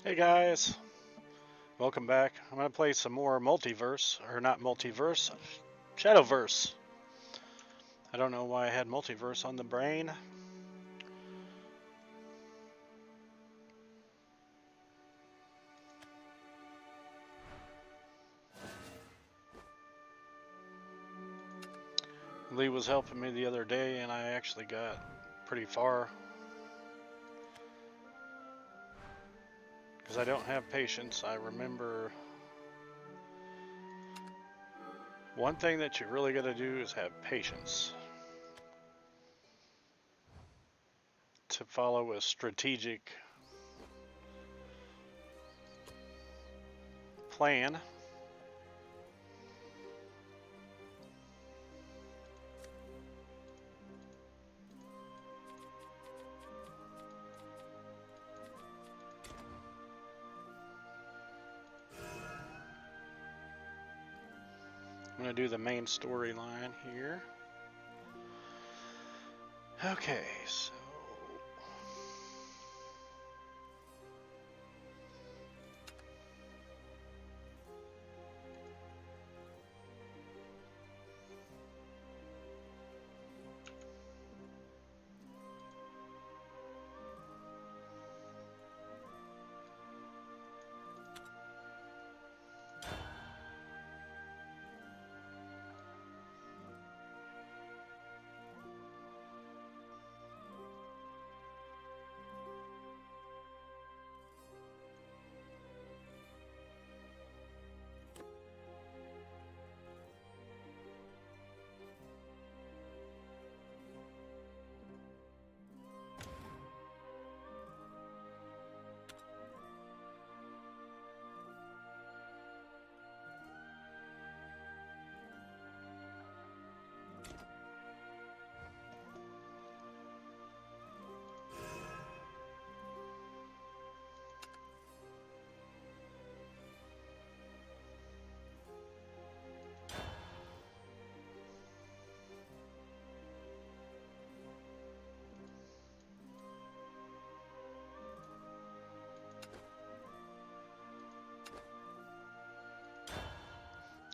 Hey guys, welcome back. I'm gonna play some more multiverse, or not multiverse, Shadowverse. I don't know why I had multiverse on the brain. Lee was helping me the other day and I actually got pretty far. Because I don't have patience, I remember one thing that you really gotta do is have patience. To follow a strategic plan. I'm gonna do the main storyline here. Okay, so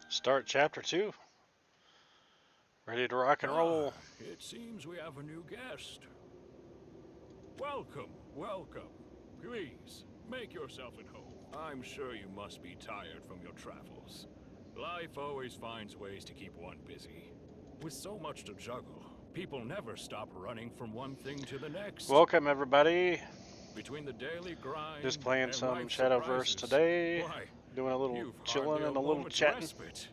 start chapter 2. Ready to rock and roll. It seems we have a new guest. Welcome, welcome. Please, make yourself at home. I'm sure you must be tired from your travels. Life always finds ways to keep one busy. With so much to juggle, people never stop running from one thing to the next. Welcome everybody. Between the daily grind Just playing and some life's Shadowverse surprises, today. why, Doing a little you've chilling hardly and a little moment's chatting. respite.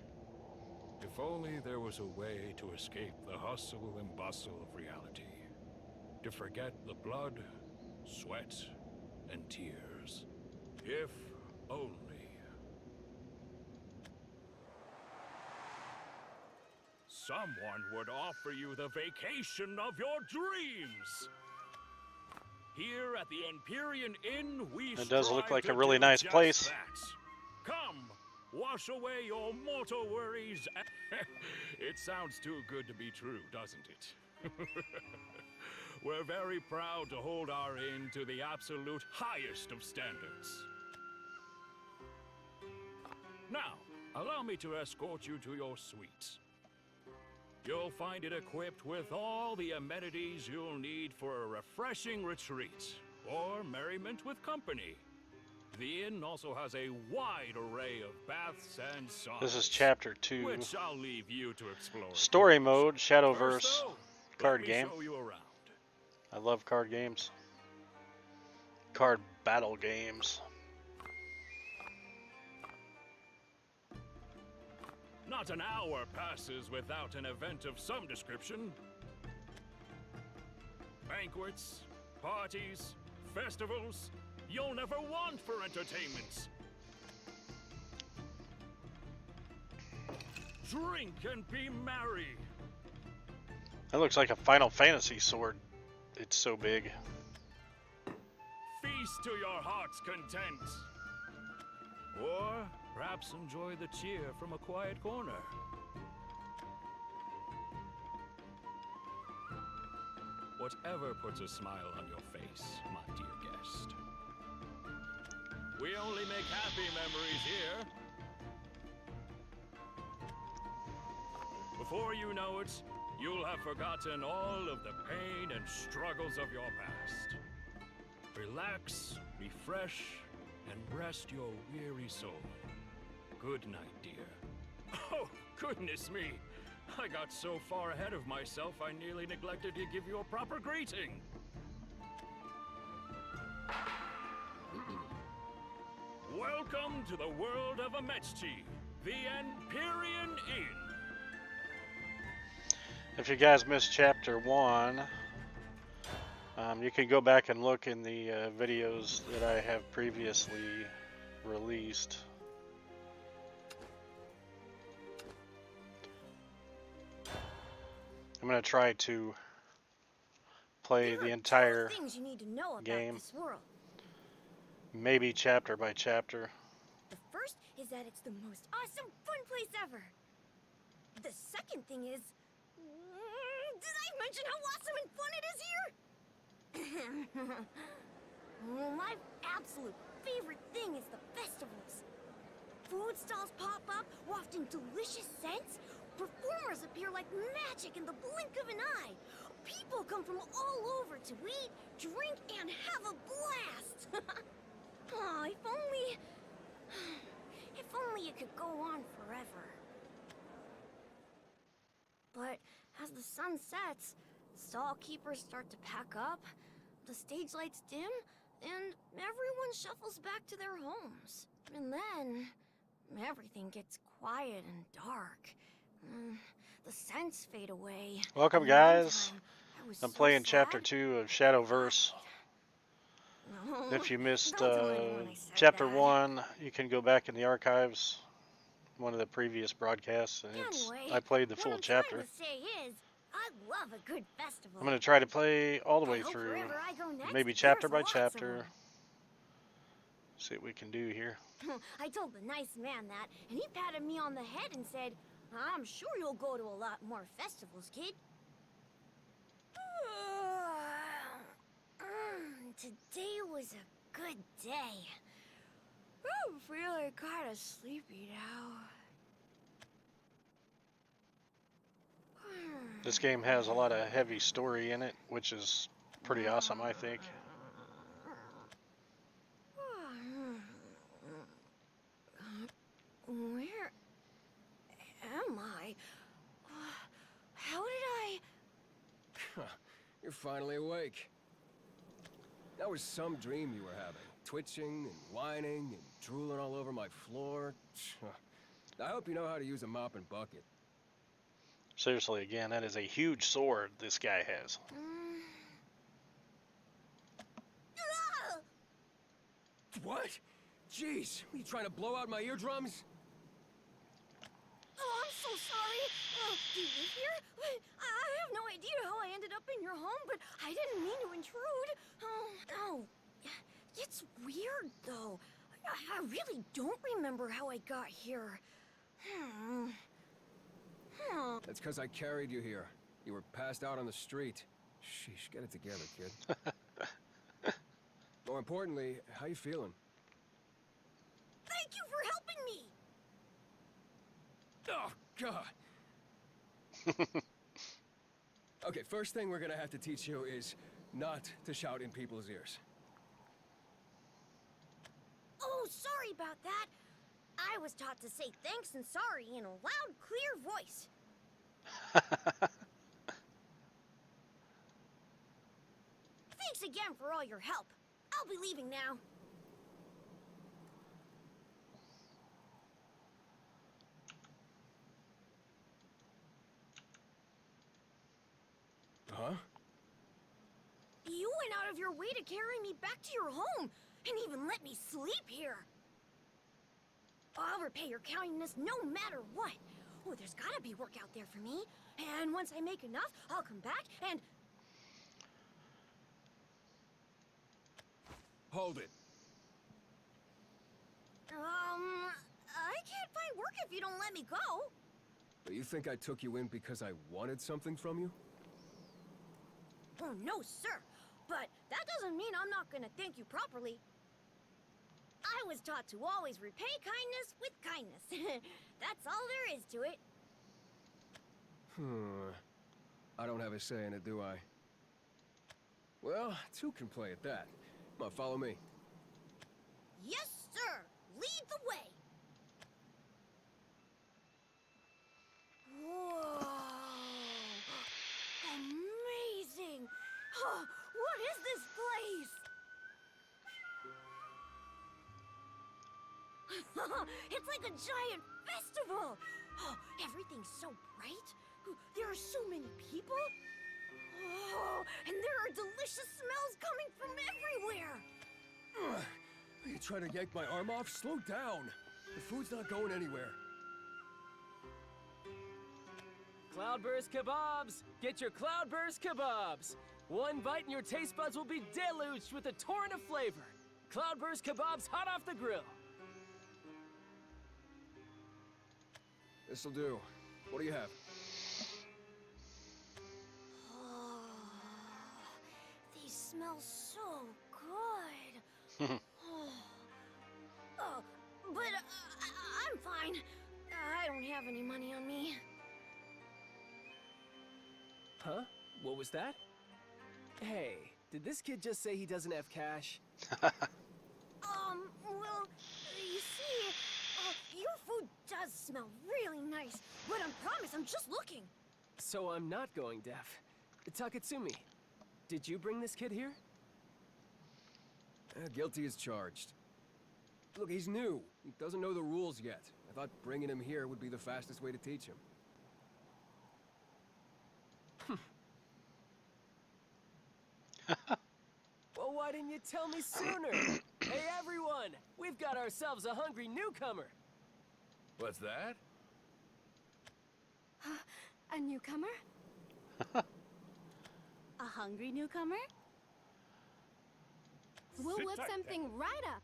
If only there was a way to escape the hustle and bustle of reality. To forget the blood, sweat, and tears. If only. Someone would offer you the vacation of your dreams. Here at the Empyrean Inn, we It does look like a strive to really do nice just place. that. Come, wash away your mortal worries. It sounds too good to be true, doesn't it? We're very proud to hold our inn to the absolute highest of standards. Now, allow me to escort you to your suite. You'll find it equipped with all the amenities you'll need for a refreshing retreat, or merriment with company. The inn also has a wide array of baths and saunas. This is chapter 2. Which I'll leave you to explore. Story mode, First, Shadowverse though, card let me game. show you around. I love card games. Card battle games. Not an hour passes without an event of some description. Banquets, parties, festivals. You'll never want for entertainment. Drink and be merry. That looks like a Final Fantasy sword. It's so big. Feast to your heart's content. Or perhaps enjoy the cheer from a quiet corner. Whatever puts a smile on your face, my dear guest. We only make happy memories here. Before you know it, you'll have forgotten all of the pain and struggles of your past. Relax, refresh, and rest your weary soul. Good night, dear. Oh, goodness me! I got so far ahead of myself, I nearly neglected to give you a proper greeting. Welcome to the world of Ametchi, the Empyrean Inn. If you guys missed Chapter 1, you can go back and look in the videos that I have previously released. I'm going to try to play the entire game, maybe chapter by chapter. The first is that it's the most awesome fun place ever. The second thing is, did I mention how awesome and fun it is here? My absolute favorite thing is the festivals. Food stalls pop up, wafting delicious scents. Performers appear like magic in the blink of an eye. People come from all over to eat, drink, and have a blast. Oh, if only it could go on forever. But as the sun sets, stall keepers start to pack up, the stage lights dim, and everyone shuffles back to their homes. And then everything gets quiet and dark. The scents fade away. Welcome, guys. I'm playing Chapter 2 of Shadowverse. If you missed Chapter 1, you can go back in the archives, one of the previous broadcasts, and I played the full chapter. I love a good festival. I'm going to try to play all the way through, maybe chapter by chapter. See what we can do here. I told the nice man that, and he patted me on the head and said, I'm sure you'll go to a lot more festivals, kid. Today was a good day. I'm feeling kind of sleepy now. This game has a lot of heavy story in it, which is pretty awesome, I think. Where am I? How did I... You're finally awake. That was some dream you were having. Twitching and whining and drooling all over my floor. I hope you know how to use a mop and bucket. Seriously, again, that is a huge sword this guy has. What? Jeez, are you trying to blow out my eardrums? Oh, I'm so sorry. Do you live here? I have no idea how I ended up in your home, but I didn't mean to intrude. Oh, it's weird, though. I really don't remember how I got here. That's because I carried you here. You were passed out on the street. Sheesh, get it together, kid. More importantly, how you feeling? Thank you for helping me! Oh, God! Okay, first thing we're gonna have to teach you is not to shout in people's ears. Oh, sorry about that. I was taught to say thanks and sorry in a loud, clear voice. Thanks again for all your help. I'll be leaving now. Huh? You went out of your way to carry me back to your home, and even let me sleep here. I'll repay your kindness no matter what. Oh, there's gotta be work out there for me. And once I make enough, I'll come back and... Hold it. I can't find work if you don't let me go. Do you think I took you in because I wanted something from you? Oh, no, sir. But that doesn't mean I'm not gonna thank you properly. I was taught to always repay kindness with kindness. That's all there is to it. I don't have a say in it, do I? Well, two can play at that. Come on, follow me. Yes, sir. Lead the way. Whoa! Amazing! What is this place? It's like a giant festival! Everything's so bright. There are so many people. And there are delicious smells coming from everywhere. You trying to yank my arm off? Slow down. The food's not going anywhere. Cloudburst kebabs! Get your Cloudburst kebabs! One bite and your taste buds will be deluged with a torrent of flavor. Cloudburst kebabs hot off the grill. This'll do. What do you have? These smell so good. But I'm fine. I don't have any money on me. Huh? What was that? Hey, did this kid just say he doesn't have cash? Well, you see, your food does smell really nice, but I promise I'm just looking. So I'm not going deaf. Taketsumi, did you bring this kid here? Guilty as charged. Look, he's new. He doesn't know the rules yet. I thought bringing him here would be the fastest way to teach him. Well, why didn't you tell me sooner? Hey, everyone! We've got ourselves a hungry newcomer! What's that? A newcomer? A hungry newcomer? We'll Sit whip tight, something right up.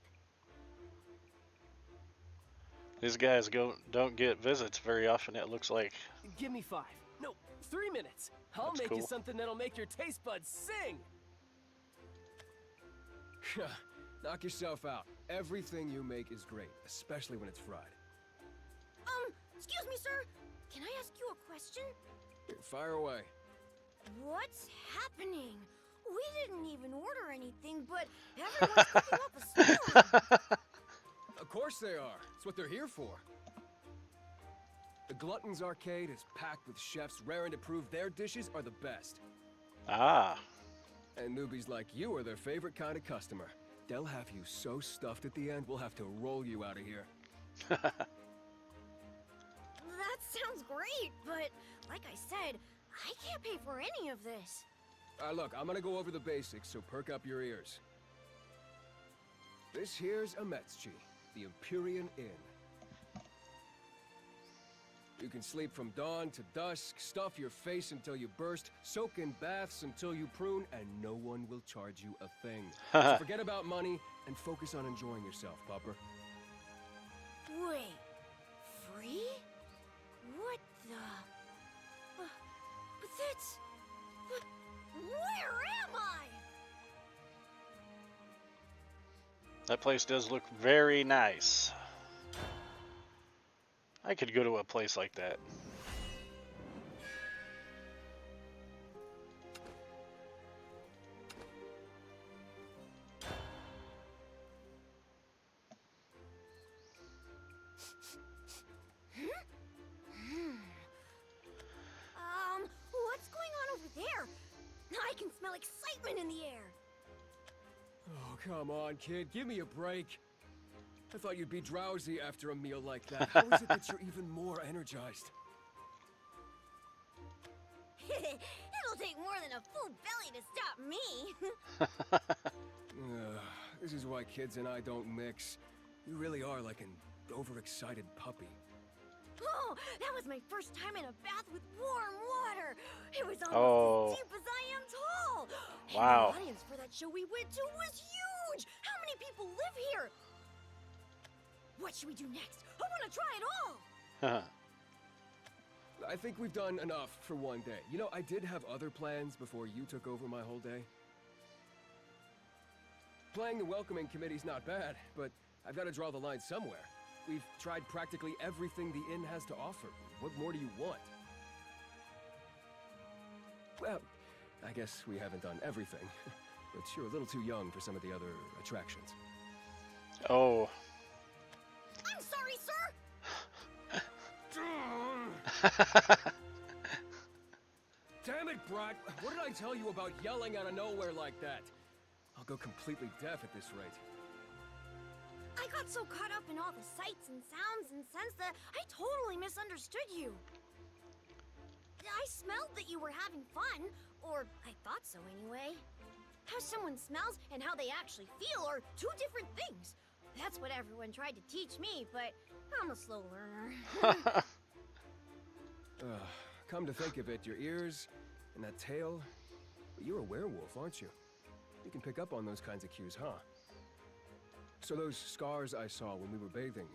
These guys don't get visits very often, it looks like. Give me 5. No, 3 minutes. I'll That's make you cool. something that'll make your taste buds sing! Knock yourself out. Everything you make is great, especially when it's fried. Excuse me, sir. Can I ask you a question? Here, fire away. What's happening? We didn't even order anything, but everyone's cooking up a storm. Of course they are. It's what they're here for. The Glutton's Arcade is packed with chefs raring to prove their dishes are the best. Ah. And newbies like you are their favorite kind of customer. They'll have you so stuffed at the end, we'll have to roll you out of here. That sounds great, but like I said, I can't pay for any of this. Look, I'm gonna go over the basics, so perk up your ears. This here's Ametsuchi, the Empyrean Inn. You can sleep from dawn to dusk, stuff your face until you burst, soak in baths until you prune, and no one will charge you a thing. So forget about money and focus on enjoying yourself, Pupper. Wait, free? What the? But that's... But where am I? That place does look very nice. I could go to a place like that. What's going on over there? I can smell excitement in the air. Oh, come on, kid. Give me a break. I thought you'd be drowsy after a meal like that. How is it that you're even more energized? It'll take more than a full belly to stop me. This is why kids and I don't mix. You really are like an overexcited puppy. Oh, that was my first time in a bath with warm water. It was almost Oh. as deep as I am tall. Wow. And the audience for that show we went to was huge. How many people live here? What should we do next? I want to try it all. I think we've done enough for one day. You know, I did have other plans before you took over my whole day. Playing the welcoming committee's not bad, but I've got to draw the line somewhere. We've tried practically everything the inn has to offer. What more do you want? Well, I guess we haven't done everything. But you're a little too young for some of the other attractions. Oh. I'm sorry, sir! Damn it, Brat! What did I tell you about yelling out of nowhere like that? I'll go completely deaf at this rate. I got so caught up in all the sights and sounds and scents that I totally misunderstood you. I smelled that you were having fun, or I thought so anyway. How someone smells and how they actually feel are two different things. That's what everyone tried to teach me, but I'm a slow learner. Come to think of it, your ears and that tail... You're a werewolf, aren't you? You can pick up on those kinds of cues, huh? So those scars I saw when we were bathing,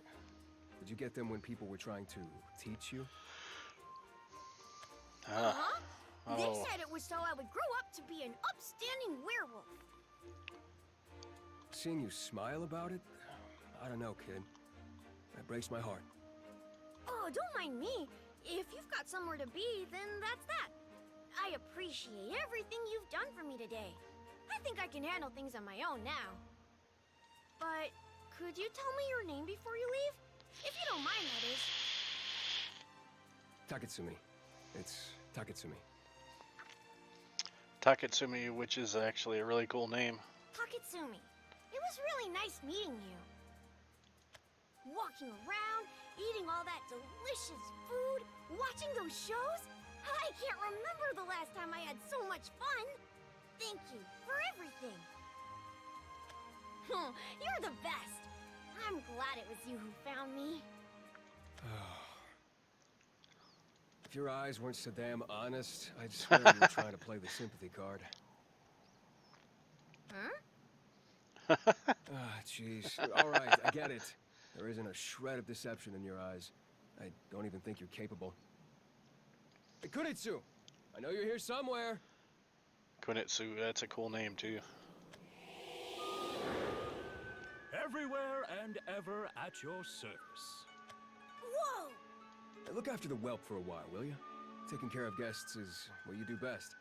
did you get them when people were trying to teach you? Uh-huh. Oh. They said it was so I would grow up to be an upstanding werewolf. Seeing you smile about it? I don't know, kid. That breaks my heart. Oh, don't mind me. If you've got somewhere to be, then that's that. I appreciate everything you've done for me today. I think I can handle things on my own now. But could you tell me your name before you leave? If you don't mind, that is. Taketsumi. It's Taketsumi. Taketsumi, which is actually a really cool name. Taketsumi. It was really nice meeting you. Walking around, eating all that delicious food, watching those shows. I can't remember the last time I had so much fun. Thank you for everything. You're the best. I'm glad it was you who found me. If your eyes weren't so damn honest, I'd swear you were trying to play the sympathy card. Huh? Jeez. All right, I get it. There isn't a shred of deception in your eyes. I don't even think you're capable. Hey, Kunitsu! I know you're here somewhere. Kunitsu, that's a cool name too. Everywhere and ever at your service. Whoa! Hey, look after the whelp for a while, will you? Taking care of guests is what you do best.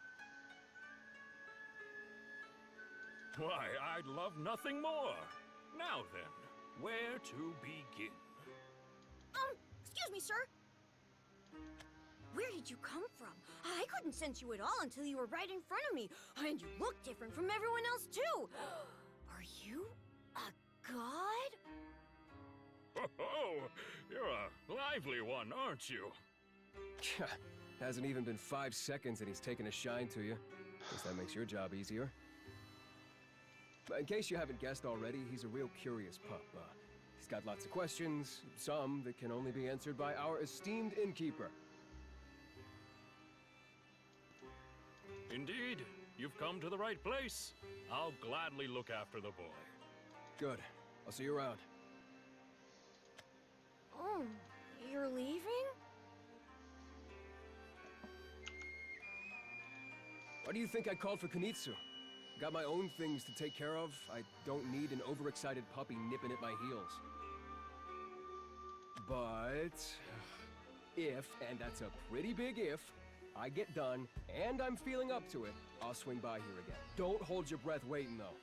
Why, I'd love nothing more. Now then, where to begin? Excuse me, sir. Where did you come from? I couldn't sense you at all until you were right in front of me. And you look different from everyone else, too. Are you a god? Oh, you're a lively one, aren't you? Hasn't even been 5 seconds and he's taken a shine to you. Guess that makes your job easier. But in case you haven't guessed already, he's a real curious pup. He's got lots of questions, some that can only be answered by our esteemed innkeeper. Indeed, you've come to the right place. I'll gladly look after the boy. Good. I'll see you around. Oh, you're leaving? Why do you think I called for Kunitsu? Got my own things to take care of. I don't need an overexcited puppy nipping at my heels. But if, and that's a pretty big if, I get done and I'm feeling up to it, I'll swing by here again. Don't hold your breath waiting, though.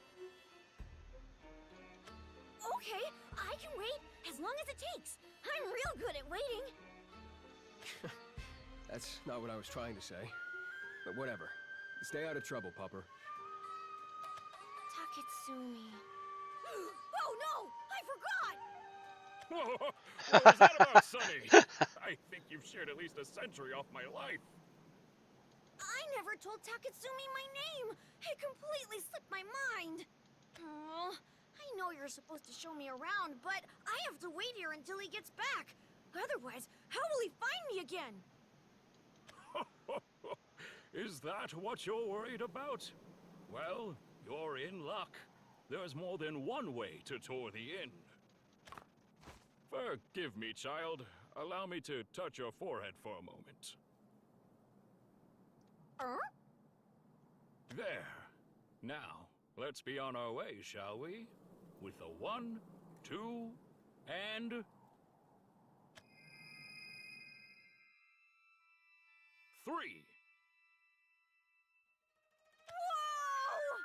Okay, I can wait as long as it takes. I'm real good at waiting. That's not what I was trying to say. But whatever. Stay out of trouble, Pupper. Taketsumi. Oh no! I forgot! Whoa, what was that about, Sonny? I think you've shared at least a century off my life. I never told Taketsumi my name. It completely slipped my mind. Oh, I know you're supposed to show me around, but I have to wait here until he gets back. Otherwise, how will he find me again? Is that what you're worried about? Well, you're in luck. There's more than one way to tour the inn. Forgive me, child. Allow me to touch your forehead for a moment. There. Now, let's be on our way, shall we? With a 1 2, and 3. Whoa!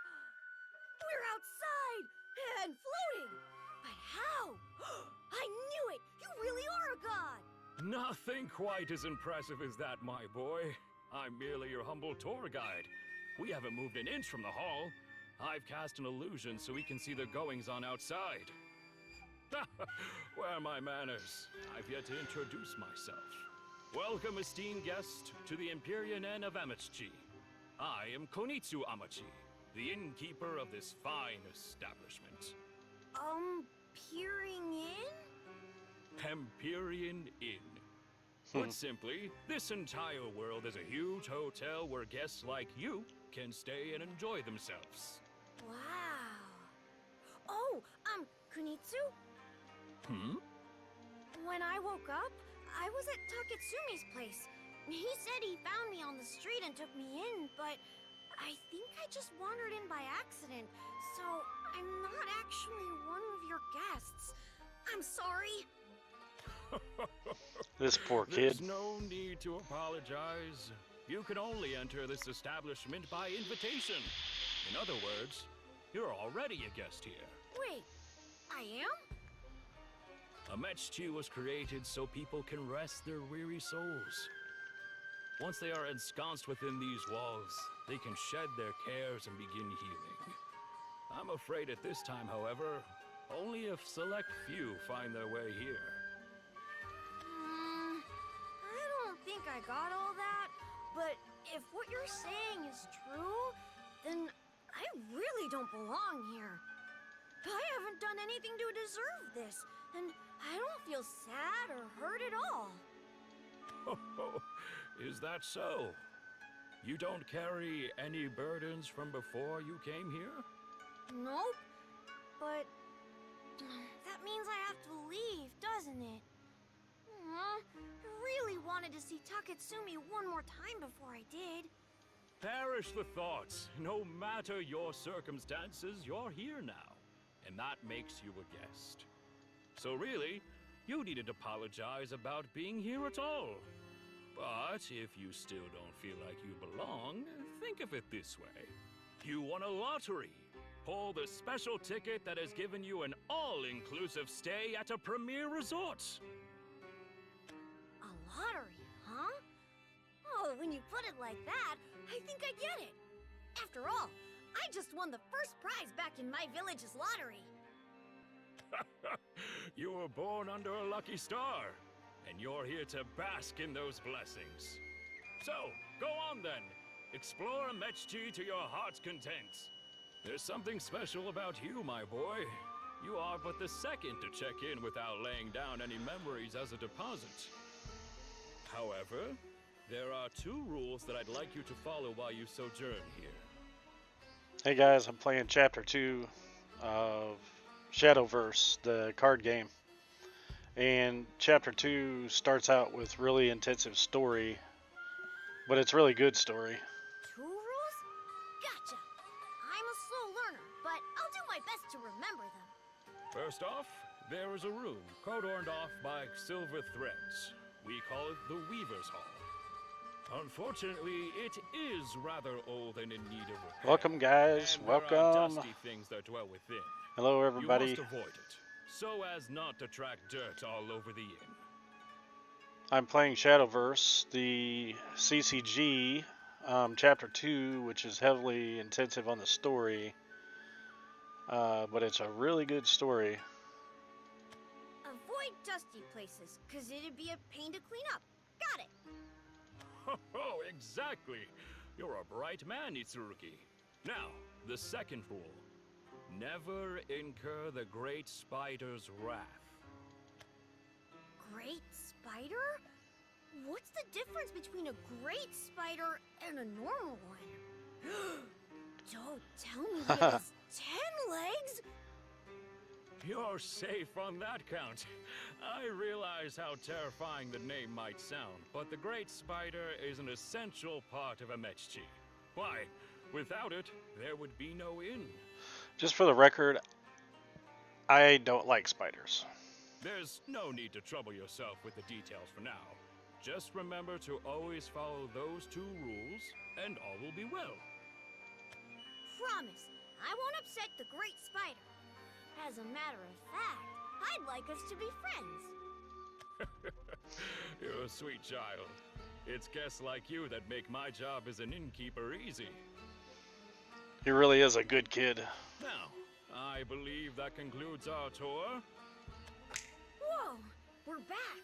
We're outside and floating. But how? I knew it! You really are a god! Nothing quite as impressive as that, my boy. I'm merely your humble tour guide. We haven't moved an inch from the hall. I've cast an illusion so we can see the goings-on outside. Where are my manners? I've yet to introduce myself. Welcome, esteemed guest, to the Empyrean Inn of Amachi. I am Konitsu Amachi, the innkeeper of this fine establishment. Peering in? Empyrean Inn. Put simply, this entire world is a huge hotel where guests like you can stay and enjoy themselves. Wow. Oh, Kunitsu? When I woke up, I was at Taketsumi's place. He said he found me on the street and took me in, but I think I just wandered in by accident, so I'm not actually one of your guests. I'm sorry. This poor kid. There's no need to apologize. You can only enter this establishment by invitation. In other words, you're already a guest here. Wait, I am? Amachi was created so people can rest their weary souls. Once they are ensconced within these walls, they can shed their cares and begin healing. I'm afraid at this time, however, only a select few find their way here. I don't think I got all that, but if what you're saying is true, then I really don't belong here. I haven't done anything to deserve this, and I don't feel sad or hurt at all. Oh, is that so? You don't carry any burdens from before you came here? Nope, but that means I have to leave, doesn't it? I really wanted to see Taketsumi one more time before I did. Perish the thoughts. No matter your circumstances, you're here now. And that makes you a guest. So really, you needn't apologize about being here at all. But if you still don't feel like you belong, think of it this way. You won a lottery. Pull the special ticket that has given you an all-inclusive stay at a premier resort. A lottery, huh? Oh, when you put it like that, I think I get it. After all, I just won the first prize back in my village's lottery. You were born under a lucky star, and you're here to bask in those blessings. So, go on then. Explore Amachi to your heart's content. There's something special about you, my boy. You are but the second to check in without laying down any memories as a deposit. However, there are 2 rules that I'd like you to follow while you sojourn here. Hey guys, I'm playing Chapter 2 of Shadowverse, the card game. And Chapter 2 starts out with really intensive story, but it's really good story. 2 rules? Gotcha. I'm a slow learner, but I'll do my best to remember them. First off, there is a room codorned off by silver threads. We call it the Weaver's Hall. Unfortunately, it is rather old and in need of repair. Welcome guys, and there are welcome. dusty things that dwell within. Hello everybody. You must avoid it, so as not to track dirt all over the inn. I'm playing Shadowverse, the CCG, Chapter 2, which is heavily intensive on the story. But it's a really good story. Avoid dusty places, because it'd be a pain to clean up. Got it. Oh, exactly. You're a bright man, Itsuruki. Now, the second rule. Never incur the Great Spider's wrath. Great spider? What's the difference between a great spider and a normal one? Don't tell me it has 10 legs? You're safe on that count. I realize how terrifying the name might sound, but the Great Spider is an essential part of Amachi. Why, without it, there would be no inn. Just for the record, I don't like spiders. There's no need to trouble yourself with the details for now. Just remember to always follow those 2 rules, and all will be well. Promise, I won't upset the Great Spider. As a matter of fact, I'd like us to be friends. You're a sweet child. It's guests like you that make my job as an innkeeper easy. He really is a good kid. Now, I believe that concludes our tour. Whoa, we're back.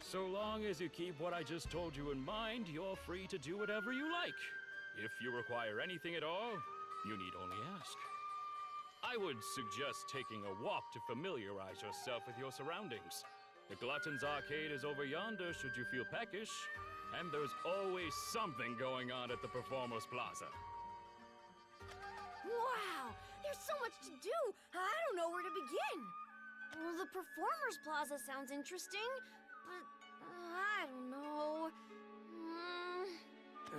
So long as you keep what I just told you in mind, you're free to do whatever you like. If you require anything at all, you need only ask. I would suggest taking a walk to familiarize yourself with your surroundings. The Glutton's Arcade is over yonder should you feel peckish, and there's always something going on at the Performers Plaza. Wow, there's so much to do. I don't know where to begin. Well, the Performers Plaza sounds interesting, but I don't know.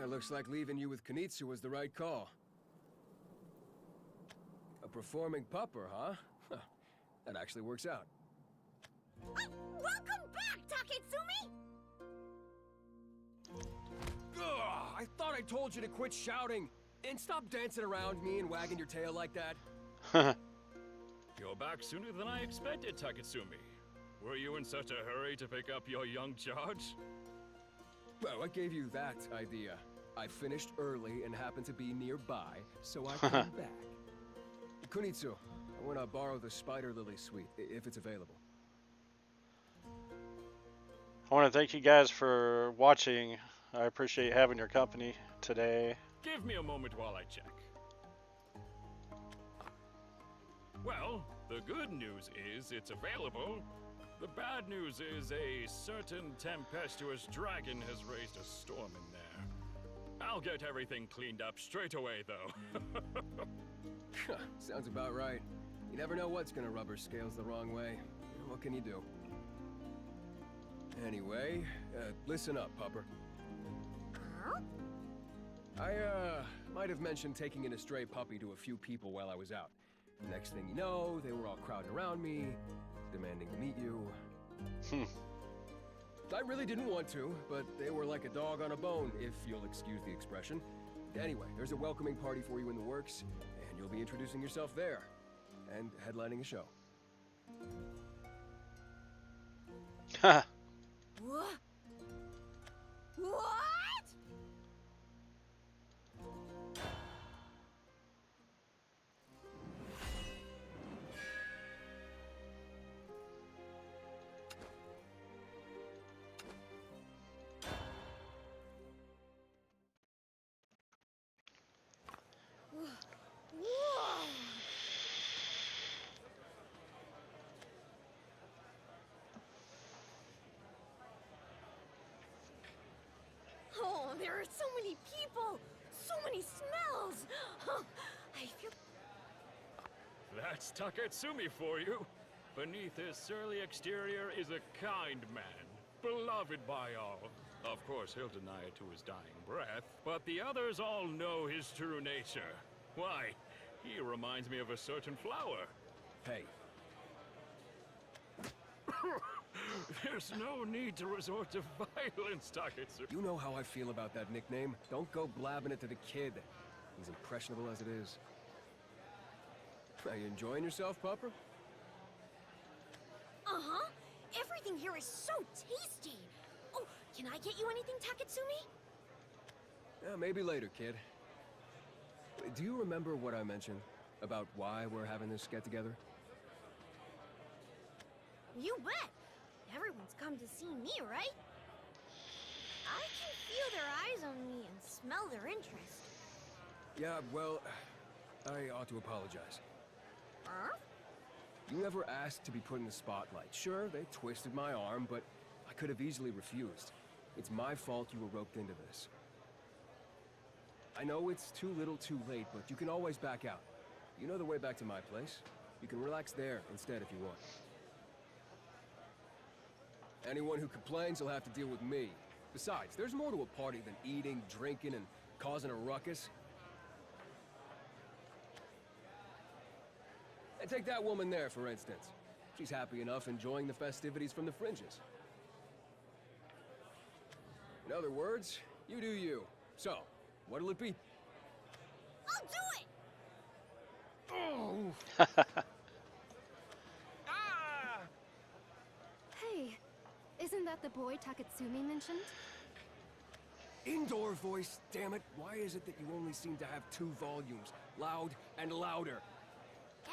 It looks like leaving you with Kunitsu was the right call. A performing pupper, huh? That actually works out. Welcome back, Taketsumi! Ugh, I thought I told you to quit shouting and stop dancing around me and wagging your tail like that. You're back sooner than I expected, Taketsumi. Were you in such a hurry to pick up your young charge? Well, what gave you that idea? I finished early and happened to be nearby, so I came back. Kunitsu, I want to borrow the Spider Lily suite, if it's available. I want to thank you guys for watching. I appreciate having your company today. Give me a moment while I check. Well, the good news is it's available. The bad news is a certain tempestuous dragon has raised a storm in there. I'll get everything cleaned up straight away, though. Sounds about right. You never know what's gonna rubber scales the wrong way. What can you do? Anyway, listen up, Pupper. Huh? I, might have mentioned taking in a stray puppy to a few people while I was out. Next thing you know, they were all crowding around me, demanding to meet you. I really didn't want to, but they were like a dog on a bone, if you'll excuse the expression. Anyway, there's a welcoming party for you in the works, and you'll be introducing yourself there, and headlining a show. Ha! What? What? Whoa! Oh, there are so many people! So many smells! I feel... That's Taketsumi for you. Beneath his surly exterior is a kind man, beloved by all. Of course, he'll deny it to his dying breath, but the others all know his true nature. Why, he reminds me of a certain flower. Hey. There's no need to resort to violence, Taketsumi. You know how I feel about that nickname. Don't go blabbing it to the kid. He's impressionable as it is. Are you enjoying yourself, Pupper? Uh-huh. Everything here is so tasty. Oh, can I get you anything, Taketsumi? Maybe later, kid. Do you remember what I mentioned about why we're having this get-together? You bet. Everyone's come to see me, right? I can feel their eyes on me and smell their interest. Yeah, well, I ought to apologize. Huh? You never asked to be put in the spotlight. Sure, they twisted my arm, but I could have easily refused. It's my fault you were roped into this. I know it's too little too late, but you can always back out. You know the way back to my place. You can relax there instead if you want. Anyone who complains will have to deal with me. Besides, there's more to a party than eating, drinking, and causing a ruckus. And take that woman there, for instance. She's happy enough enjoying the festivities from the fringes. In other words, you do you. So, what'll it be? I'll do it! Oh! Ah! Hey, isn't that the boy Takatsumi mentioned? Indoor voice, damn it. Why is it that you only seem to have 2 volumes? Loud and louder.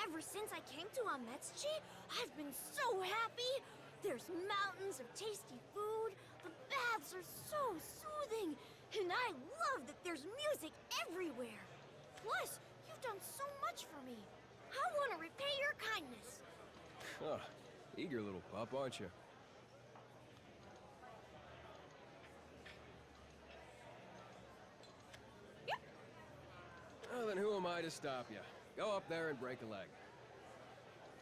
Ever since I came to Ametsuchi, I've been so happy! There's mountains of tasty food, the baths are so soothing, and I love that there's music everywhere. Plus, you've done so much for me. I want to repay your kindness. Huh. Eager little pup, aren't you? Well, then who am I to stop you? Go up there and break a leg.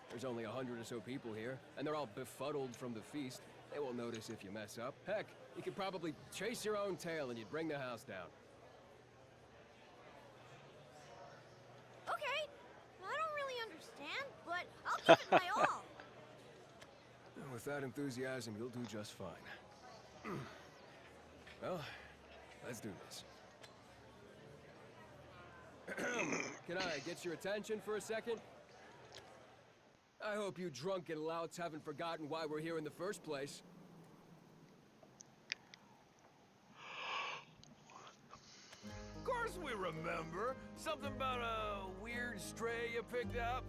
There's only 100 or so people here, and they're all befuddled from the feast. They won't notice if you mess up. Heck, you could probably chase your own tail and you'd bring the house down. Okay, I don't really understand, but I'll give it my all. With that enthusiasm, you'll do just fine. Well, let's do this. Can I get your attention for a second? I hope you drunken louts haven't forgotten why we're here in the first place. Of course we remember. Something about a weird stray you picked up.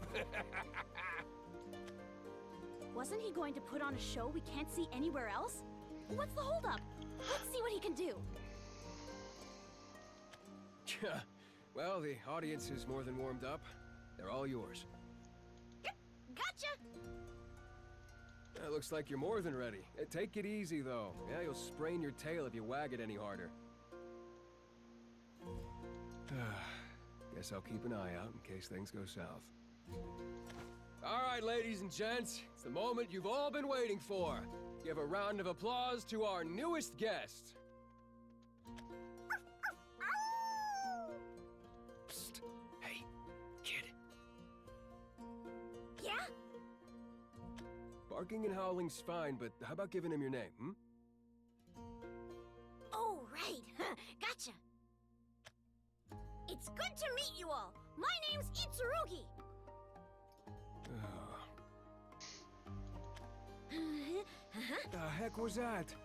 Wasn't he going to put on a show we can't see anywhere else? What's the holdup? Let's see what he can do. Well, the audience is more than warmed up. They're all yours. Gotcha! Looks like you're more than ready. Take it easy, though. Yeah, you'll sprain your tail if you wag it any harder. Guess I'll keep an eye out in case things go south. All right, ladies and gents, it's the moment you've all been waiting for. Give a round of applause to our newest guest. Psst. Hey, kid. Yeah? Barking and howling's fine, but how about giving him your name, hmm? Oh, right. Gotcha. It's good to meet you all. My name's Itsurugi. The heck was that?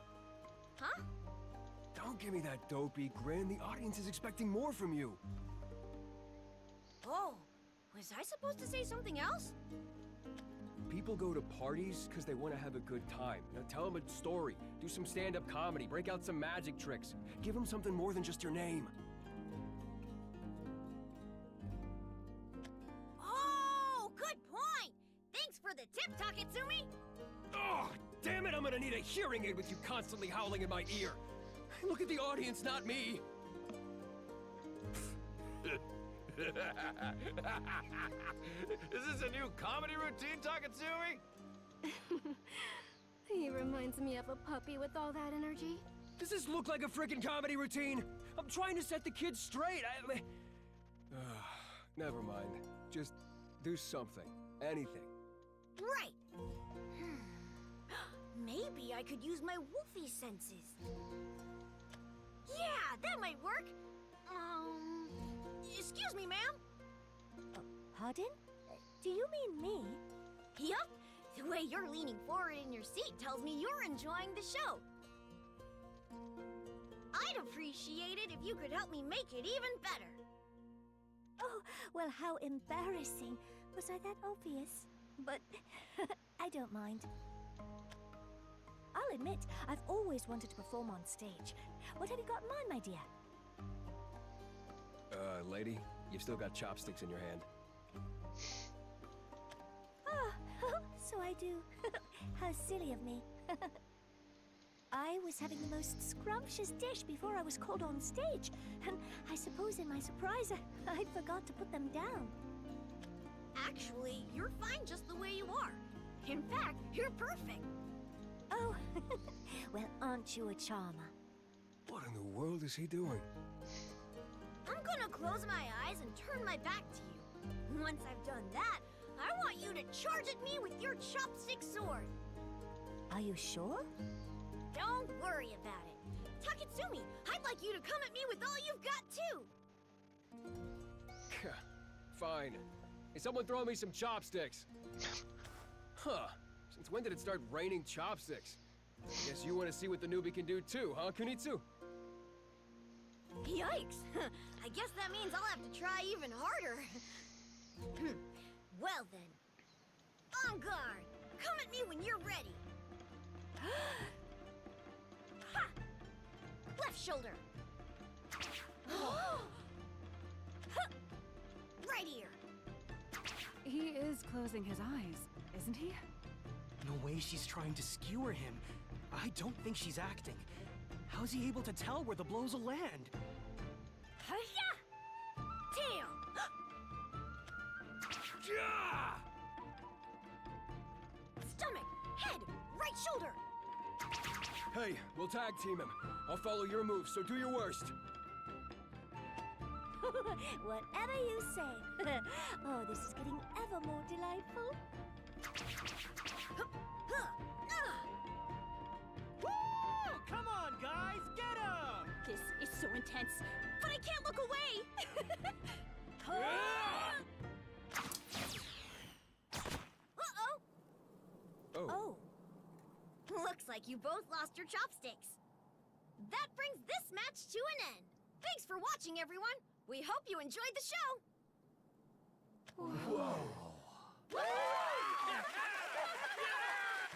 Huh? Don't give me that dopey grin. The audience is expecting more from you. Oh, was I supposed to say something else? People go to parties because they want to have a good time. You know, tell them a story, do some stand-up comedy, break out some magic tricks. Give them something more than just your name. Oh, good point. Thanks for the tip, Takatsumi. Oh, damn it, I'm gonna need a hearing aid with you constantly howling in my ear. Look at the audience, not me. Is this a new comedy routine, Takatsumi? He reminds me of a puppy with all that energy. Does this look like a frickin' comedy routine? I'm trying to set the kids straight. Never mind. Just do something. Anything. Right. Maybe I could use my wolfy senses. Yeah, that might work. Excuse me, ma'am. Pardon? Do you mean me? Yup. The way you're leaning forward in your seat tells me you're enjoying the show. I'd appreciate it if you could help me make it even better. Oh, well, how embarrassing. Was I that obvious? But I don't mind. I'll admit, I've always wanted to perform on stage. What have you got in mind, my dear? Lady, you've still got chopsticks in your hand. Ah, so I do. How silly of me. I was having the most scrumptious dish before I was called on stage, and I suppose in my surprise, I forgot to put them down. Actually, you're fine just the way you are. In fact, you're perfect. Oh, well, aren't you a charmer? What in the world is he doing? I'm gonna close my eyes and turn my back to you. Once I've done that, I want you to charge at me with your chopstick sword. Are you sure? Don't worry about it. Taketsumi, I'd like you to come at me with all you've got, too. Fine. Hey, someone throw me some chopsticks. Huh. Since when did it start raining chopsticks? Guess you want to see what the newbie can do too, huh, Kunitsu? Yikes! I guess that means I'll have to try even harder. Well then, on guard! Come at me when you're ready. Ha! Left shoulder. Right ear. He is closing his eyes, isn't he? No way she's trying to skewer him. I don't think she's acting. How's he able to tell where the blows will land? Hiya! Tail. Stomach, head, right shoulder. Hey, we'll tag team him. I'll follow your moves, so do your worst. Whatever you say. Oh, this is getting ever more delightful. Woo! Come on, guys, get him! This is so intense, but I can't look away. Uh-oh. Oh. Looks like you both lost your chopsticks. That brings this match to an end. Thanks for watching, everyone. We hope you enjoyed the show.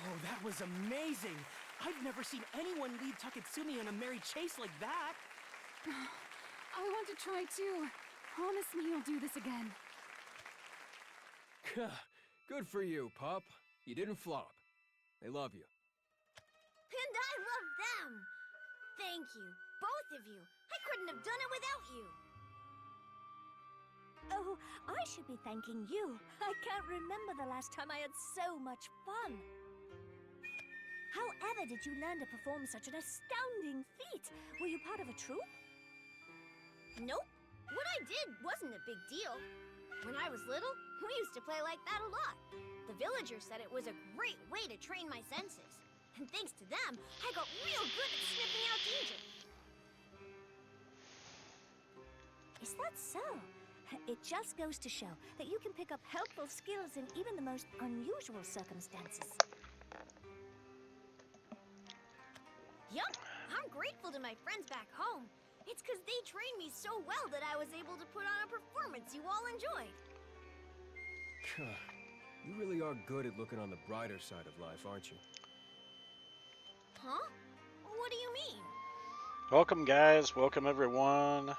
Oh, that was amazing! I've never seen anyone lead Taketsumi on a merry chase like that! I want to try too. Promise me you'll do this again. Good for you, pup. You didn't flop. They love you. And I love them. Thank you, both of you. I couldn't have done it without you. Oh, I should be thanking you. I can't remember the last time I had so much fun. However did you learn to perform such an astounding feat? Were you part of a troupe? Nope. What I did wasn't a big deal. When I was little, we used to play like that a lot. The villagers said it was a great way to train my senses. And thanks to them, I got real good at sniffing out danger. Is that so? It just goes to show that you can pick up helpful skills in even the most unusual circumstances. Yup, I'm grateful to my friends back home. It's because they trained me so well that I was able to put on a performance you all enjoyed. You really are good at looking on the brighter side of life, aren't you? Huh? What do you mean? Welcome, guys. Welcome, everyone.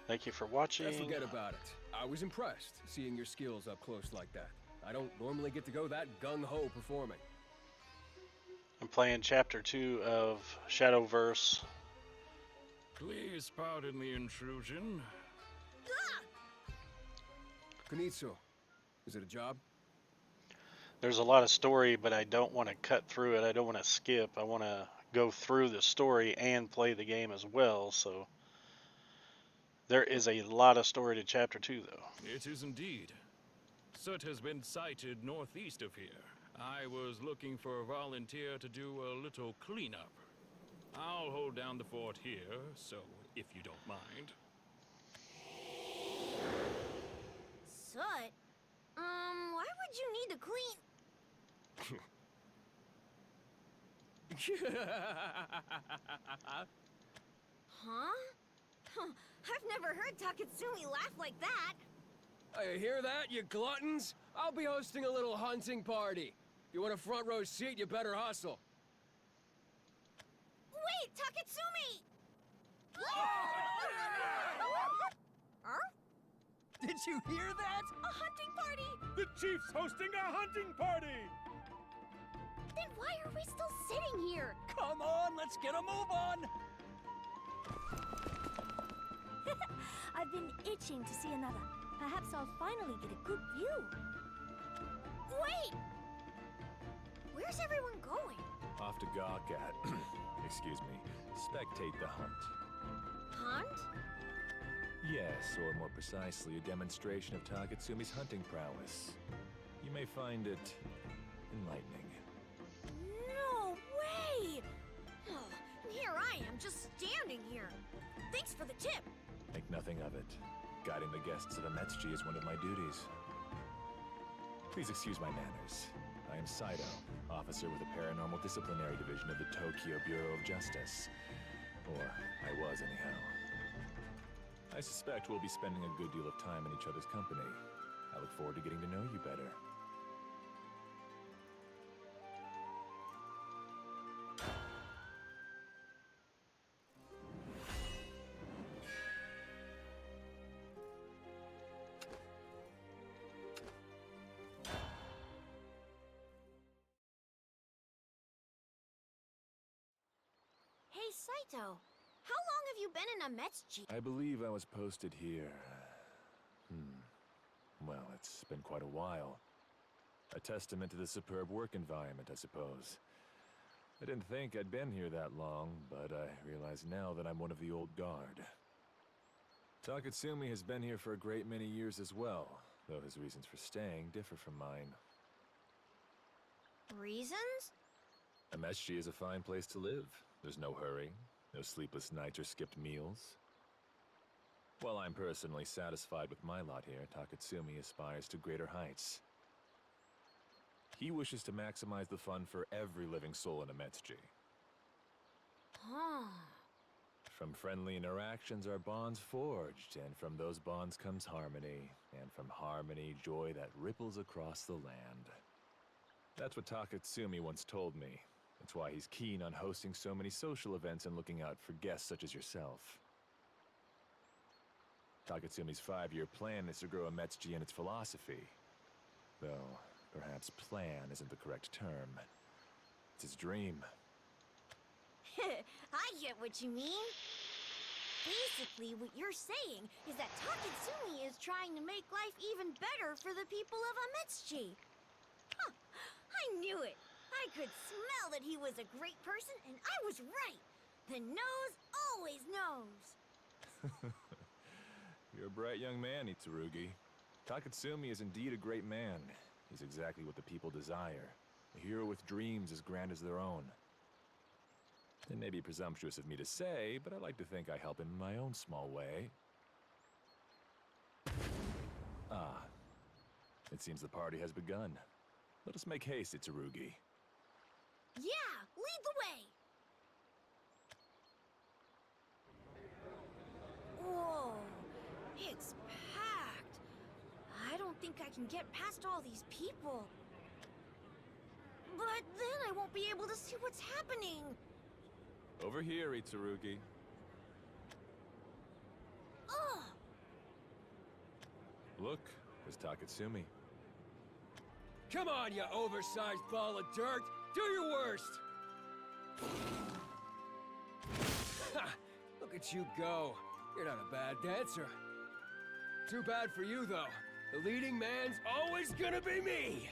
Thank you for watching. Forget about it. I was impressed seeing your skills up close like that. I don't normally get to go that gung-ho performing. I'm playing Chapter 2 of Shadowverse. Please pardon the intrusion. Kunitsu, is it a job? There's a lot of story, but I don't want to cut through it. I don't want to skip. I want to go through the story and play the game as well, so... There is a lot of story to Chapter 2, though. It is indeed. Soot has been sighted northeast of here. I was looking for a volunteer to do a little cleanup. I'll hold down the fort here, so if you don't mind. Soot? Why would you need to clean... Huh? I've never heard Taketsumi laugh like that. You hear that, you gluttons? I'll be hosting a little hunting party. If you want a front row seat, you better hustle. Wait, Taketsumi! Did you hear that? A hunting party! The chief's hosting a hunting party! Then why are we still sitting here? Come on, let's get a move on! I've been itching to see another. Perhaps I'll finally get a good view. Wait! Where's everyone going? Off to gawk at, excuse me, spectate the hunt. Hunt? Yes, or more precisely, a demonstration of Takatsumi's hunting prowess. You may find it enlightening. No way! Oh, and here I am, just standing here. Thanks for the tip. Make nothing of it. Guiding the guests of Ametsuchi is one of my duties. Please excuse my manners. I am Saito, officer with the Paranormal Disciplinary Division of the Tokyo Bureau of Justice. Or, I was anyhow. I suspect we'll be spending a good deal of time in each other's company. I look forward to getting to know you better. Hey, Saito. How long have you been in Ametsuchi? I believe I was posted here. Well, it's been quite a while. A testament to the superb work environment, I suppose. I didn't think I'd been here that long, but I realize now that I'm one of the old guard. Takatsumi has been here for a great many years as well, though his reasons for staying differ from mine. Reasons? Ametsuchi is a fine place to live. There's no hurry, no sleepless nights or skipped meals. While I'm personally satisfied with my lot here, Takatsumi aspires to greater heights. He wishes to maximize the fun for every living soul in Ametsuchi. Huh. From friendly interactions are bonds forged, and from those bonds comes harmony, and from harmony, joy that ripples across the land. That's what Takatsumi once told me. That's why he's keen on hosting so many social events and looking out for guests such as yourself. Takatsumi's 5-year plan is to grow Ametsuchi and its philosophy. Though, perhaps plan isn't the correct term. It's his dream. I get what you mean. Basically, what you're saying is that Takatsumi is trying to make life even better for the people of Ametsuchi. Huh, I knew it. I could smell that he was a great person, and I was right. The nose always knows. You're a bright young man, Itsurugi. Takatsumi is indeed a great man. He's exactly what the people desire. A hero with dreams as grand as their own. It may be presumptuous of me to say, but I like to think I help him in my own small way. Ah. It seems the party has begun. Let us make haste, Itsurugi. Yeah, lead the way. Whoa, it's packed. I don't think I can get past all these people. But then I won't be able to see what's happening. Over here, Itsurugi. Ugh. Look, there's Takatsumi. Come on, you oversized ball of dirt! Do your worst! Ha! Look at you go. You're not a bad dancer. Too bad for you, though. The leading man's always gonna be me!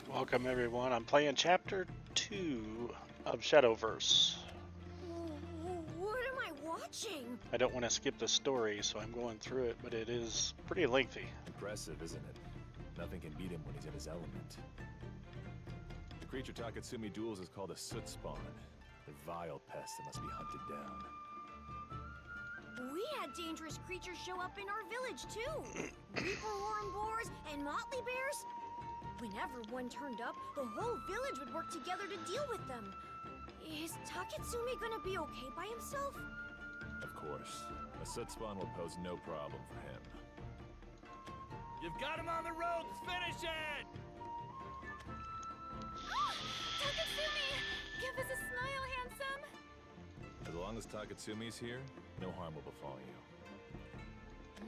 Welcome everyone. I'm playing Chapter 2 of Shadowverse. What am I watching? I don't want to skip the story, so I'm going through it, but it is pretty lengthy. Impressive, isn't it? Nothing can beat him when he's in his element. The creature Takatsumi duels is called a soot spawn. A vile pest that must be hunted down. We had dangerous creatures show up in our village, too. Reaper horn boars and motley bears. Whenever one turned up, the whole village would work together to deal with them. Is Takatsumi gonna be okay by himself? Of course. A soot spawn will pose no problem for him. You've got him on the ropes! Finish it! Takatsumi! Give us a smile, handsome! As long as Takatsumi's here, no harm will befall you.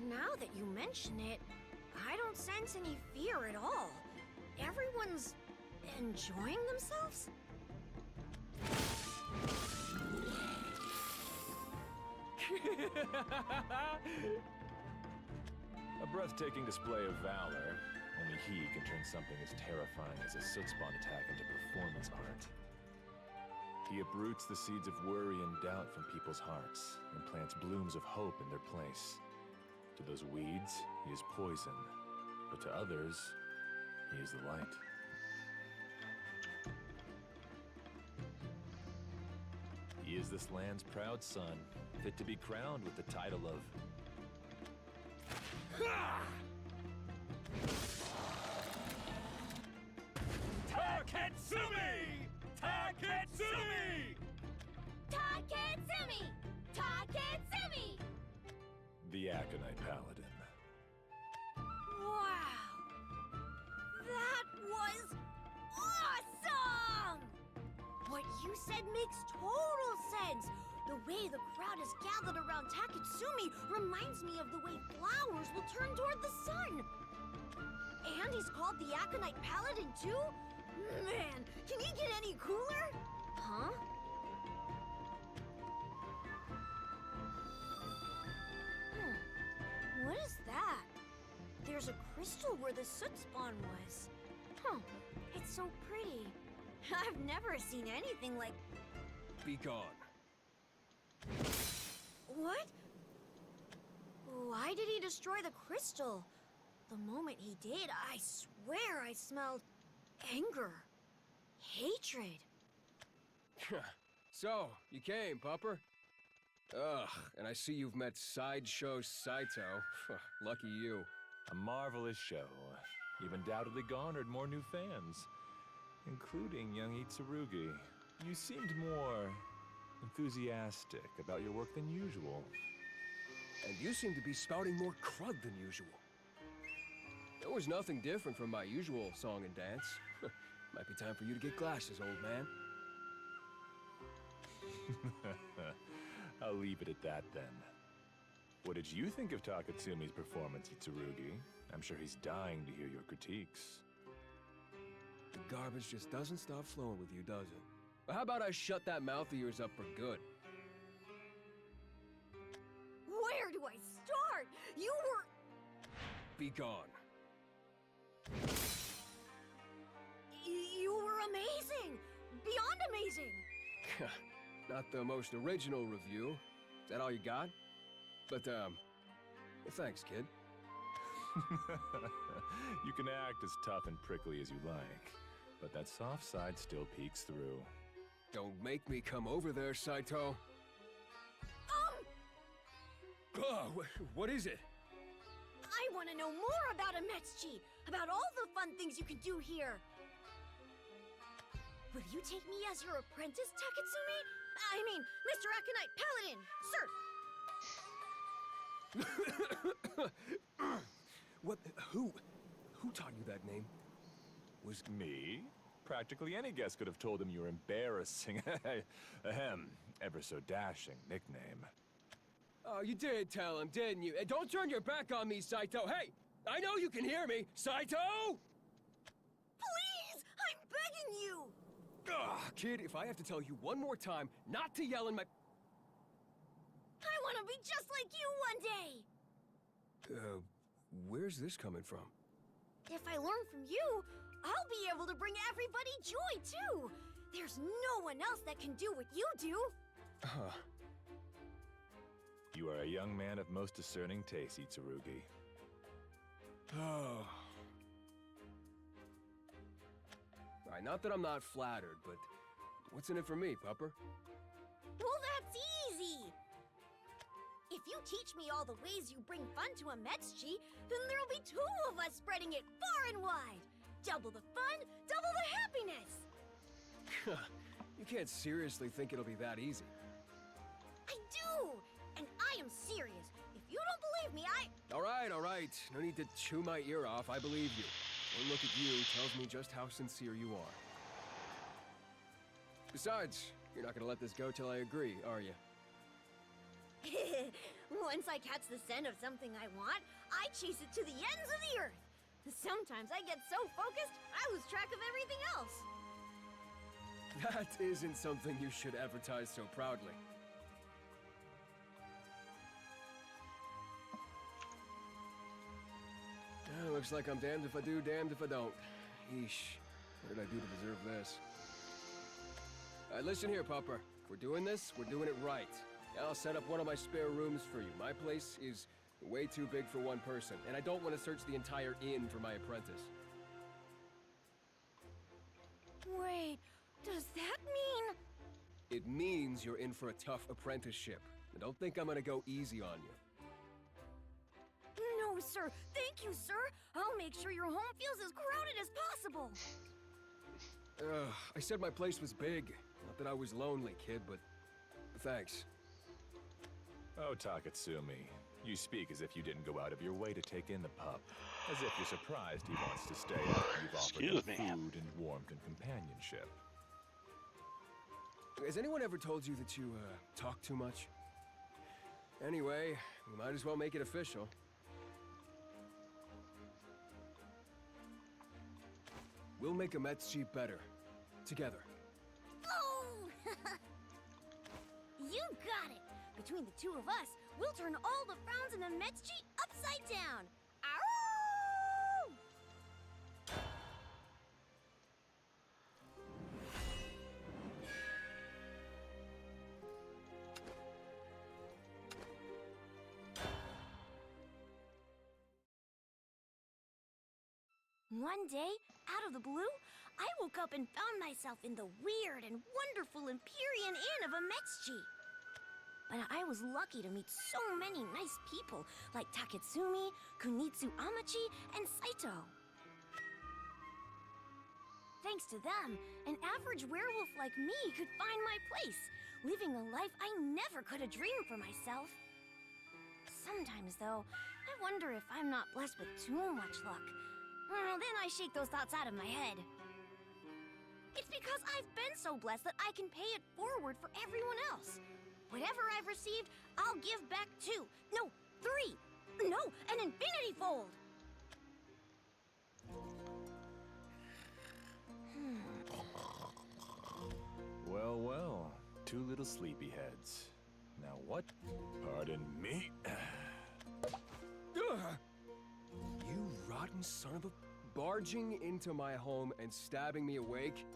Now that you mention it, I don't sense any fear at all. Everyone's enjoying themselves? A breathtaking display of valor. Only he can turn something as terrifying as a soot spawn attack into performance art. He uproots the seeds of worry and doubt from people's hearts and plants blooms of hope in their place. To those weeds, he is poison, but to others, he is the light. He is this land's proud son, fit to be crowned with the title of... Taketsumi! Taketsumi! Taketsumi! Taketsumi! the Aconite Paladin. Wow! That was awesome! What you said makes total sense. The way the crowd is gathered around Taketsumi reminds me of the way flowers will turn toward the sun. And he's called the Aconite Paladin too? Man, can he get any cooler? Huh? What is that? There's a crystal where the soot spawn was. Huh, it's so pretty. I've never seen anything like... Be gone. What? Why did he destroy the crystal? The moment he did, I swear I smelled anger, hatred. So, you came, pupper? Ugh, and I see you've met Sideshow Saito. Lucky you. A marvelous show. You've undoubtedly garnered more new fans, including young Itsurugi. You seemed more enthusiastic about your work than usual. And you seem to be spouting more crud than usual. There was nothing different from my usual song and dance. Might be time for you to get glasses, old man. I'll leave it at that, then. What did you think of Takatsumi's performance, Itsurugi? I'm sure he's dying to hear your critiques. The garbage just doesn't stop flowing with you, does it? But how about I shut that mouth of yours up for good? Where do I start? You were... Be gone. You were amazing! Beyond amazing! Not the most original review. Is that all you got? But, thanks, kid. You can act as tough and prickly as you like, but that soft side still peeks through. Don't make me come over there, Saito. What is it? I want to know more about Ametsuchi, about all the fun things you can do here. Will you take me as your apprentice, Taketsumi? I mean, Mr. Aconite Paladin, sir! What? Who taught you that name? Was me? Practically any guest could have told him your embarrassing, ever so dashing nickname. Oh, you did tell him, didn't you? And don't turn your back on me, Saito. Hey, I know you can hear me, Saito! Please! I'm begging you! Ugh, kid, if I have to tell you one more time not to yell in my... I want to be just like you one day! Where's this coming from? If I learn from you, I'll be able to bring everybody joy, too! There's no one else that can do what you do! You are a young man of most discerning taste, Itsurugi. Oh. Alright, not that I'm not flattered, but what's in it for me, pupper? Well, that's easy! If you teach me all the ways you bring fun to Ametsuchi, then there'll be two of us spreading it far and wide! Double the fun, double the happiness! You can't seriously think it'll be that easy. I do! And I am serious. If you don't believe me, Alright. No need to chew my ear off. I believe you. One look at you tells me just how sincere you are. Besides, you're not gonna let this go till I agree, are you? Once I catch the scent of something I want, I chase it to the ends of the earth. Sometimes I get so focused, I lose track of everything else. That isn't something you should advertise so proudly. Looks like I'm damned if I do, damned if I don't. Eesh, what did I do to deserve this? Listen here, Pupper. If we're doing this, we're doing it right. I'll set up one of my spare rooms for you. My place is way too big for one person, and I don't want to search the entire inn for my apprentice. Wait, does that mean... It means you're in for a tough apprenticeship. And don't think I'm gonna go easy on you. No, sir. Thank you, sir. I'll make sure your home feels as crowded as possible. I said my place was big. Not that I was lonely, kid, but thanks. Oh, Takatsumi. You speak as if you didn't go out of your way to take in the pup. As if you're surprised he wants to stay after you've offered him food and warmth and companionship. Has anyone ever told you that you, talk too much? Anyway, we might as well make it official. We'll make Ametsuchi better. Together. Oh! You got it! Between the two of us, we'll turn all the frowns in Ametsuchi upside down! Ow! One day, out of the blue, I woke up and found myself in the weird and wonderful Empyrean Inn of Ametsuchi. But I was lucky to meet so many nice people like Taketsumi, Kunitsu Amachi, and Saito. Thanks to them, an average werewolf like me could find my place, living a life I never could have dreamed for myself. Sometimes, though, I wonder if I'm not blessed with too much luck. Well, then I shake those thoughts out of my head. It's because I've been so blessed that I can pay it forward for everyone else. Whatever I've received, I'll give back 2. No, 3. No, an infinity fold. Well, well. 2 little sleepyheads. Now what? Pardon me? You rotten son of a... Barging into my home and stabbing me awake?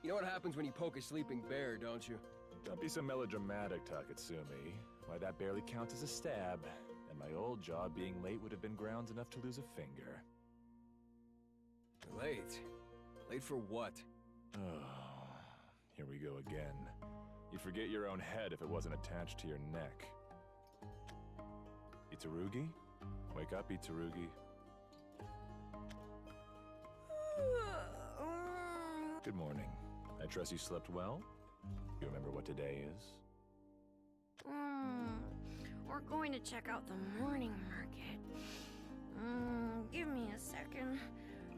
You know what happens when you poke a sleeping bear, don't you? Don't be so melodramatic, Takatsumi. Why, that barely counts as a stab. And my old job being late would have been grounds enough to lose a finger. Late? Late for what? Oh, here we go again. You'd forget your own head if it wasn't attached to your neck. Itsurugi? Wake up, Itsurugi. Good morning. I trust you slept well? You remember what today is? We're going to check out the morning market. Give me a second.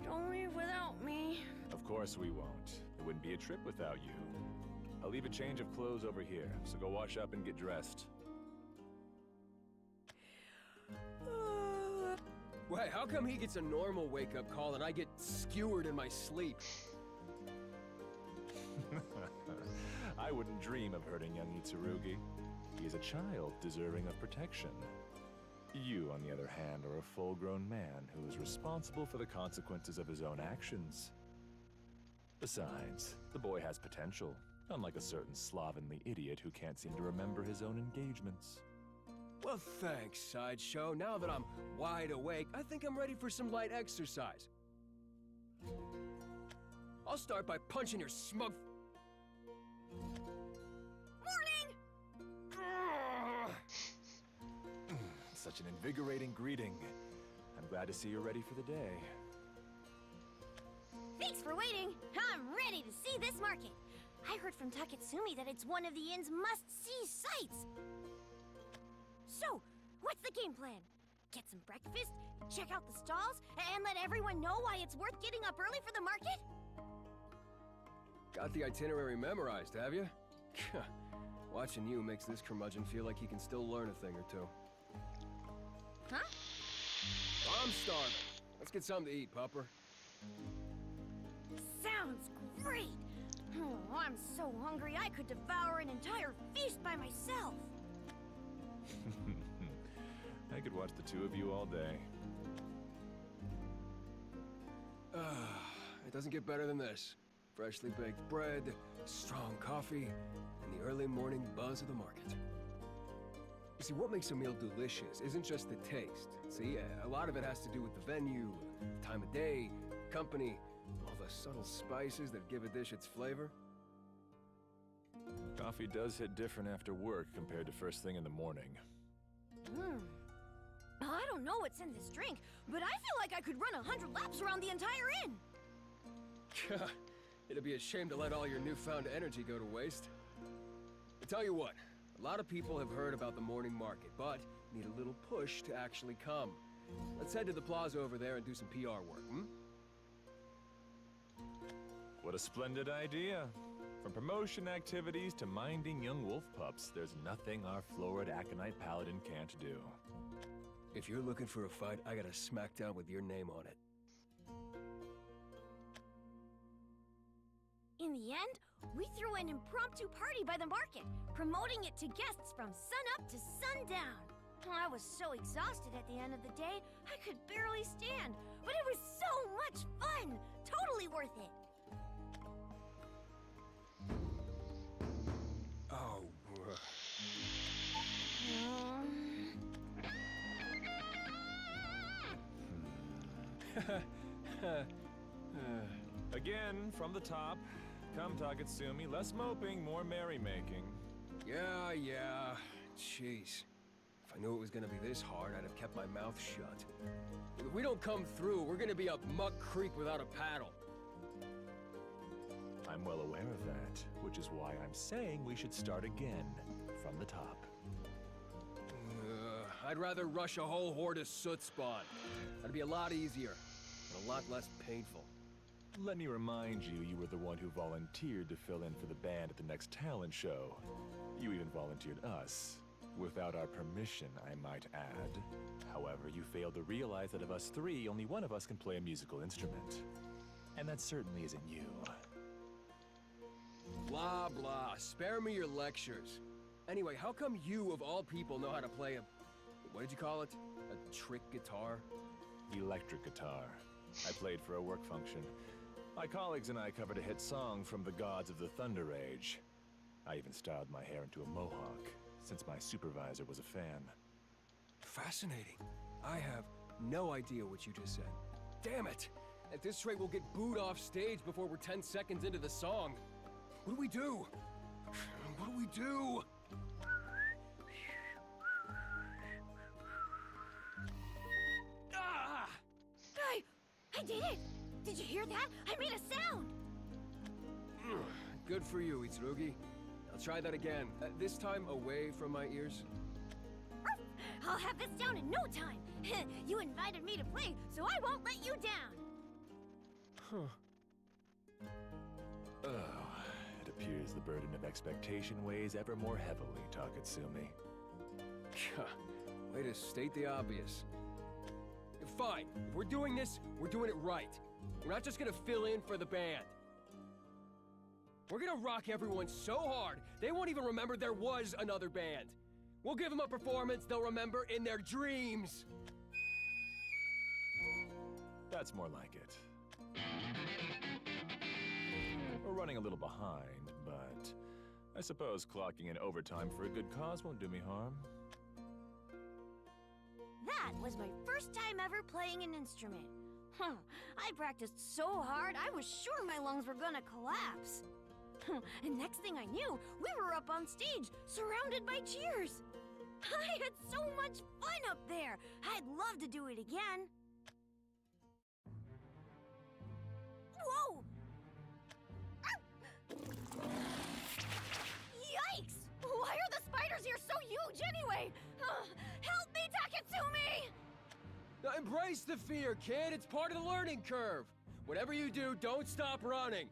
Don't leave without me. Of course we won't. It wouldn't be a trip without you. I'll leave a change of clothes over here, so go wash up and get dressed. Wait, how come he gets a normal wake-up call and I get skewered in my sleep? I wouldn't dream of hurting young Itsurugi. He is a child deserving of protection. You, on the other hand, are a full-grown man who is responsible for the consequences of his own actions. Besides, the boy has potential, unlike a certain slovenly idiot who can't seem to remember his own engagements. Well, thanks, Sideshow. Now that I'm wide awake, I think I'm ready for some light exercise. I'll start by punching your smug... Morning! Such an invigorating greeting. I'm glad to see you're ready for the day. Thanks for waiting. I'm ready to see this market. I heard from Taketsumi that it's one of the inn's must-see sights. So, what's the game plan? Get some breakfast, check out the stalls, and let everyone know why it's worth getting up early for the market? Got the itinerary memorized, have you? Watching you makes this curmudgeon feel like he can still learn a thing or two. Huh? I'm starving. Let's get something to eat, Pupper. Sounds great! Oh, I'm so hungry I could devour an entire feast by myself. I could watch the two of you all day. It doesn't get better than this. Freshly baked bread, strong coffee, and the early morning buzz of the market. You see, what makes a meal delicious isn't just the taste. See, a lot of it has to do with the venue, the time of day, company, all the subtle spices that give a dish its flavor. Coffee does hit different after work compared to first thing in the morning. I don't know what's in this drink, but I feel like I could run 100 laps around the entire inn. It'd be a shame to let all your newfound energy go to waste. I tell you what, a lot of people have heard about the morning market, but need a little push to actually come. Let's head to the plaza over there and do some PR work, hmm? What a splendid idea. From promotion activities to minding young wolf pups, there's nothing our florid Aconite Paladin can't do. If you're looking for a fight, I got a smackdown with your name on it. In the end, we threw an impromptu party by the market, promoting it to guests from sunup to sundown. I was so exhausted at the end of the day, I could barely stand, but it was so much fun! Totally worth it! Oh, Again, from the top. Come, Takatsumi, less moping, more merrymaking. Yeah. Jeez. If I knew it was gonna be this hard, I'd have kept my mouth shut. If we don't come through, we're gonna be up Muck Creek without a paddle. I'm well aware of that, which is why I'm saying we should start again, from the top. I'd rather rush a whole horde of soot spawn. That'd be a lot easier, and a lot less painful. Let me remind you, you were the one who volunteered to fill in for the band at the next talent show. You even volunteered us. Without our permission, I might add. However, you failed to realize that of us three, only one of us can play a musical instrument. And that certainly isn't you. Blah, blah. Spare me your lectures. Anyway, how come you, of all people, know how to play a... what did you call it? A trick guitar? Electric guitar. I played for a work function. My colleagues and I covered a hit song from the gods of the Thunder Age. I even styled my hair into a mohawk, since my supervisor was a fan. Fascinating. I have no idea what you just said. Damn it! At this rate, we'll get booed off stage before we're 10 seconds into the song. What do we do? What do we do? Ah! I did it! Did you hear that? I made a sound! Good for you, Itsurugi. I'll try that again. This time away from my ears. I'll have this down in no time. You invited me to play, so I won't let you down. Oh, it appears the burden of expectation weighs ever more heavily, Takatsumi. Way to state the obvious. Fine. If we're doing this, we're doing it right. We're not just gonna fill in for the band. We're gonna rock everyone so hard, they won't even remember there was another band. We'll give them a performance they'll remember in their dreams. That's more like it. We're running a little behind, but I suppose clocking in overtime for a good cause won't do me harm. That was my first time ever playing an instrument. I practiced so hard, I was sure my lungs were gonna collapse. And next thing I knew, we were up on stage, surrounded by cheers. I had so much fun up there. I'd love to do it again. Whoa! Yikes! Why are the spiders here so huge anyway? Help me, Takatsumi! Now embrace the fear, kid. It's part of the learning curve. Whatever you do, don't stop running.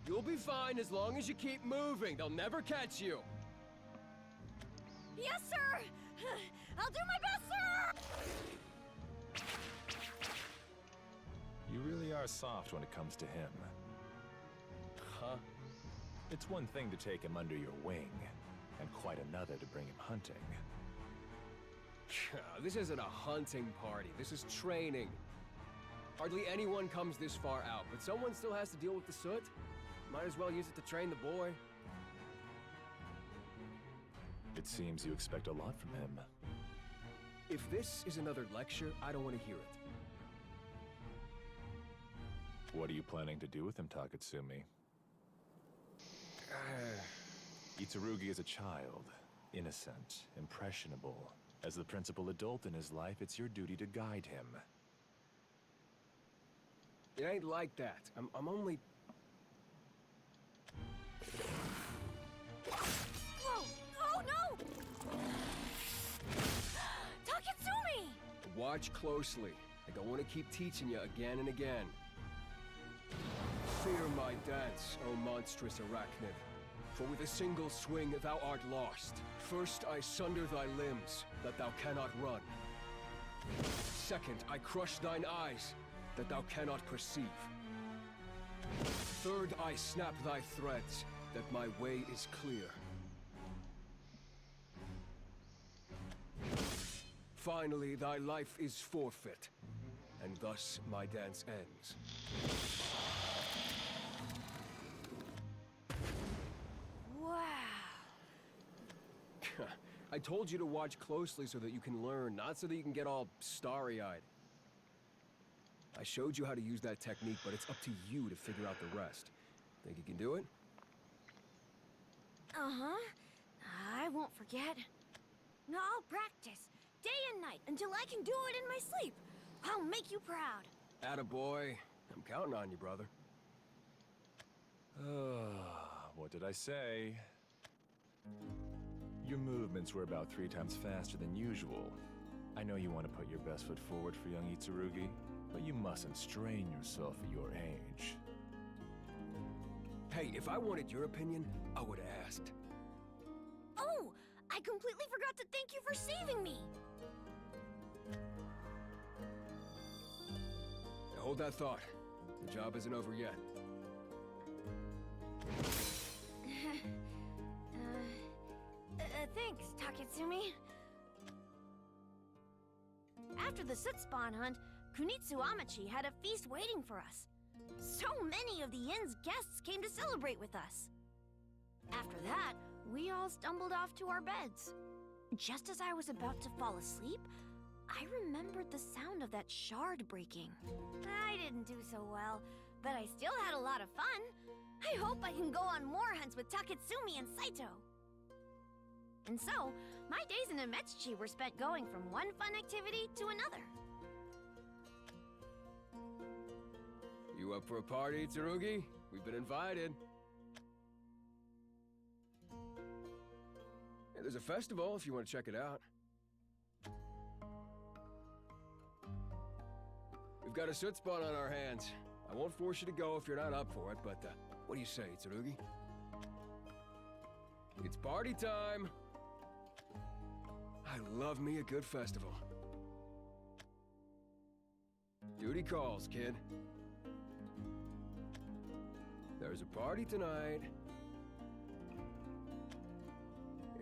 You'll be fine as long as you keep moving. They'll never catch you. Yes, sir! I'll do my best, sir! You really are soft when it comes to him. Huh? It's one thing to take him under your wing, and quite another to bring him hunting. This isn't a hunting party. This is training. Hardly anyone comes this far out, but someone still has to deal with the soot. Might as well use it to train the boy. It seems you expect a lot from him. If this is another lecture, I don't want to hear it. What are you planning to do with him, Takatsumi? Itsurugi is a child, innocent, impressionable. As the principal adult in his life, it's your duty to guide him. It ain't like that. I'm only... Whoa! Oh no! Taketsumi! Watch closely. I don't want to keep teaching you again and again. Fear my dance, O monstrous arachnid. For with a single swing thou art lost. First I sunder thy limbs, that thou cannot run. Second, I crush thine eyes, that thou cannot perceive. Third, I snap thy threads, that my way is clear. Finally, thy life is forfeit, and thus my dance ends. Wow. I told you to watch closely so that you can learn, not so that you can get all starry-eyed. I showed you how to use that technique, but it's up to you to figure out the rest. Think you can do it? Uh-huh. I won't forget. No, I'll practice, day and night, until I can do it in my sleep. I'll make you proud. Attaboy. I'm counting on you, brother. What did I say? Your movements were about 3 times faster than usual. I know you want to put your best foot forward for young Itsurugi, but you mustn't strain yourself at your age. Hey, if I wanted your opinion, I would have asked. Oh, I completely forgot to thank you for saving me. Now hold that thought. The job isn't over yet. Thanks, Taketsumi. After the soot spawn hunt, Kunitsu Amachi had a feast waiting for us. So many of the inn's guests came to celebrate with us. After that, we all stumbled off to our beds. Just as I was about to fall asleep, I remembered the sound of that shard breaking. I didn't do so well, but I still had a lot of fun. I hope I can go on more hunts with Taketsumi and Saito. And so, my days in Ametsuchi were spent going from one fun activity to another. You up for a party, Tsurugi? We've been invited. Yeah, there's a festival if you want to check it out. We've got a soot spawn on our hands. I won't force you to go if you're not up for it, but what do you say, Tsurugi? It's party time! I love me a good festival. Duty calls, kid. There's a party tonight.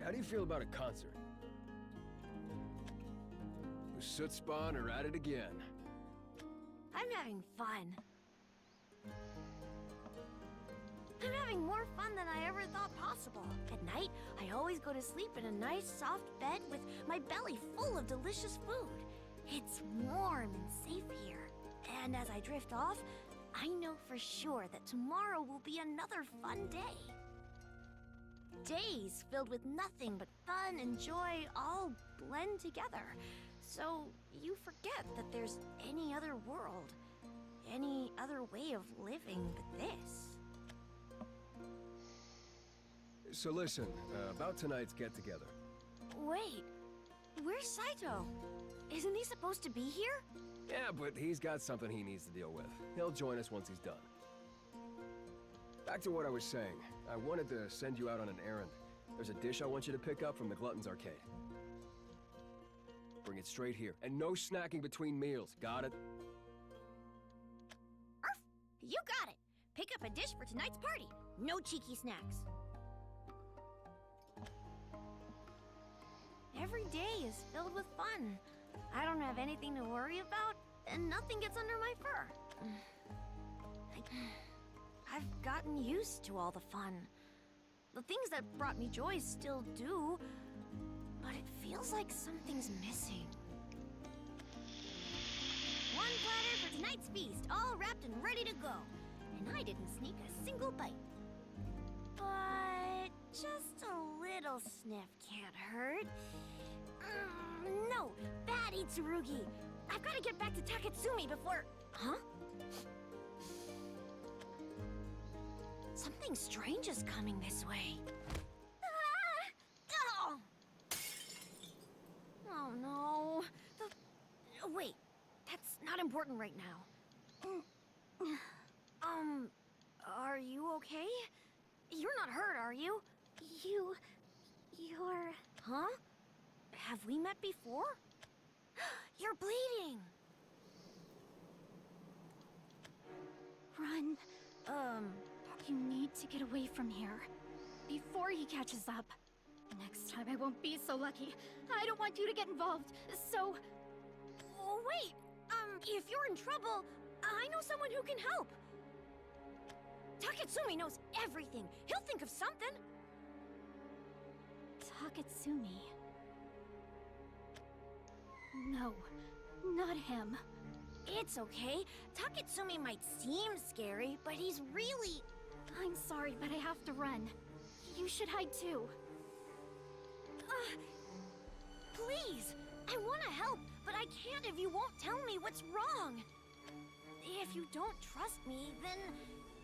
How do you feel about a concert? The soot spawn are at it again. I'm having fun. I'm having more fun than I ever thought possible. At night, I always go to sleep in a nice, soft bed with my belly full of delicious food. It's warm and safe here. And as I drift off, I know for sure that tomorrow will be another fun day. Days filled with nothing but fun and joy all blend together. So you forget that there's any other world, any other way of living but this. So listen, about tonight's get-together. Wait, where's Saito? Isn't he supposed to be here? Yeah, but he's got something he needs to deal with. He'll join us once he's done. Back to what I was saying. I wanted to send you out on an errand. There's a dish I want you to pick up from the Glutton's Arcade. Bring it straight here. And no snacking between meals. Got it? Arf! You got it! Pick up a dish for tonight's party. No cheeky snacks. Every day is filled with fun. I don't have anything to worry about and nothing gets under my fur. I've gotten used to all the fun. The things that brought me joy still do, but it feels like something's missing. One platter for tonight's feast, all wrapped and ready to go. And I didn't sneak a single bite. But just a little sniff can't hurt. No, bad Itsurugi. I've got to get back to Taketsumi before... Huh? Something strange is coming this way. Ah! Oh no. Wait, that's not important right now. Are you okay? You're not hurt, are you? You're... Huh? Have we met before? You're bleeding! Run. You need to get away from here. Before he catches up. Next time I won't be so lucky. I don't want you to get involved, so... Oh, wait! If you're in trouble, I know someone who can help. Taketsumi knows everything. He'll think of something. Taketsumi. No, not him. It's okay. Taketsumi might seem scary, but he's really... I'm sorry, but I have to run. You should hide too. Please! I want to help, but I can't if you won't tell me what's wrong. If you don't trust me, then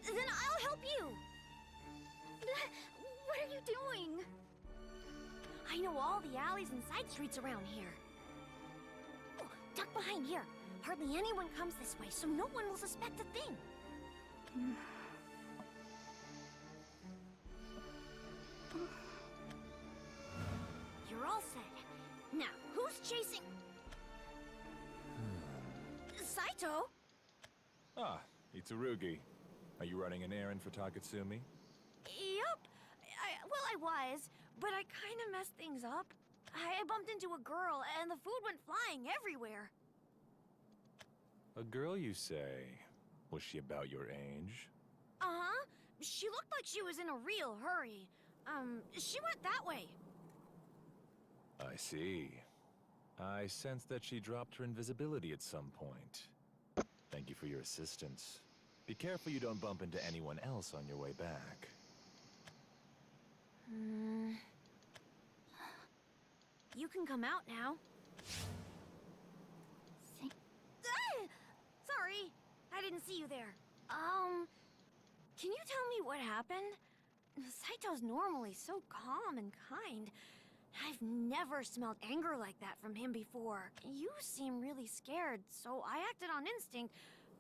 I'll help you. What are you doing? I know all the alleys and side streets around here. Oh, duck behind here. Hardly anyone comes this way, so no one will suspect a thing. You're all set. Now, who's chasing... Saito? Ah, Itsurugi. Are you running an errand for Taketsumi? Yup. I was, but I kind of messed things up. I bumped into a girl, and the food went flying everywhere. A girl, you say? Was she about your age? Uh-huh. She looked like she was in a real hurry. She went that way. I see. I sense that she dropped her invisibility at some point. Thank you for your assistance. Be careful you don't bump into anyone else on your way back. You can come out now. Sorry, I didn't see you there. Can you tell me what happened? Saito's normally so calm and kind. I've never smelled anger like that from him before. You seem really scared, so I acted on instinct.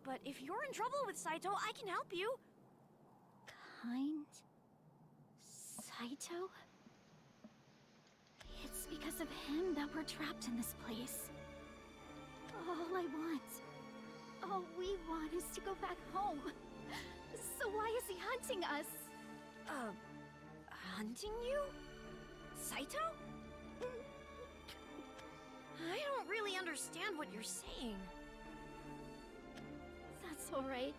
But if you're in trouble with Saito, I can help you. Kind? Saito? It's because of him that we're trapped in this place. All we want is to go back home. So why is he hunting us? Hunting you? Saito? I don't really understand what you're saying. That's all right.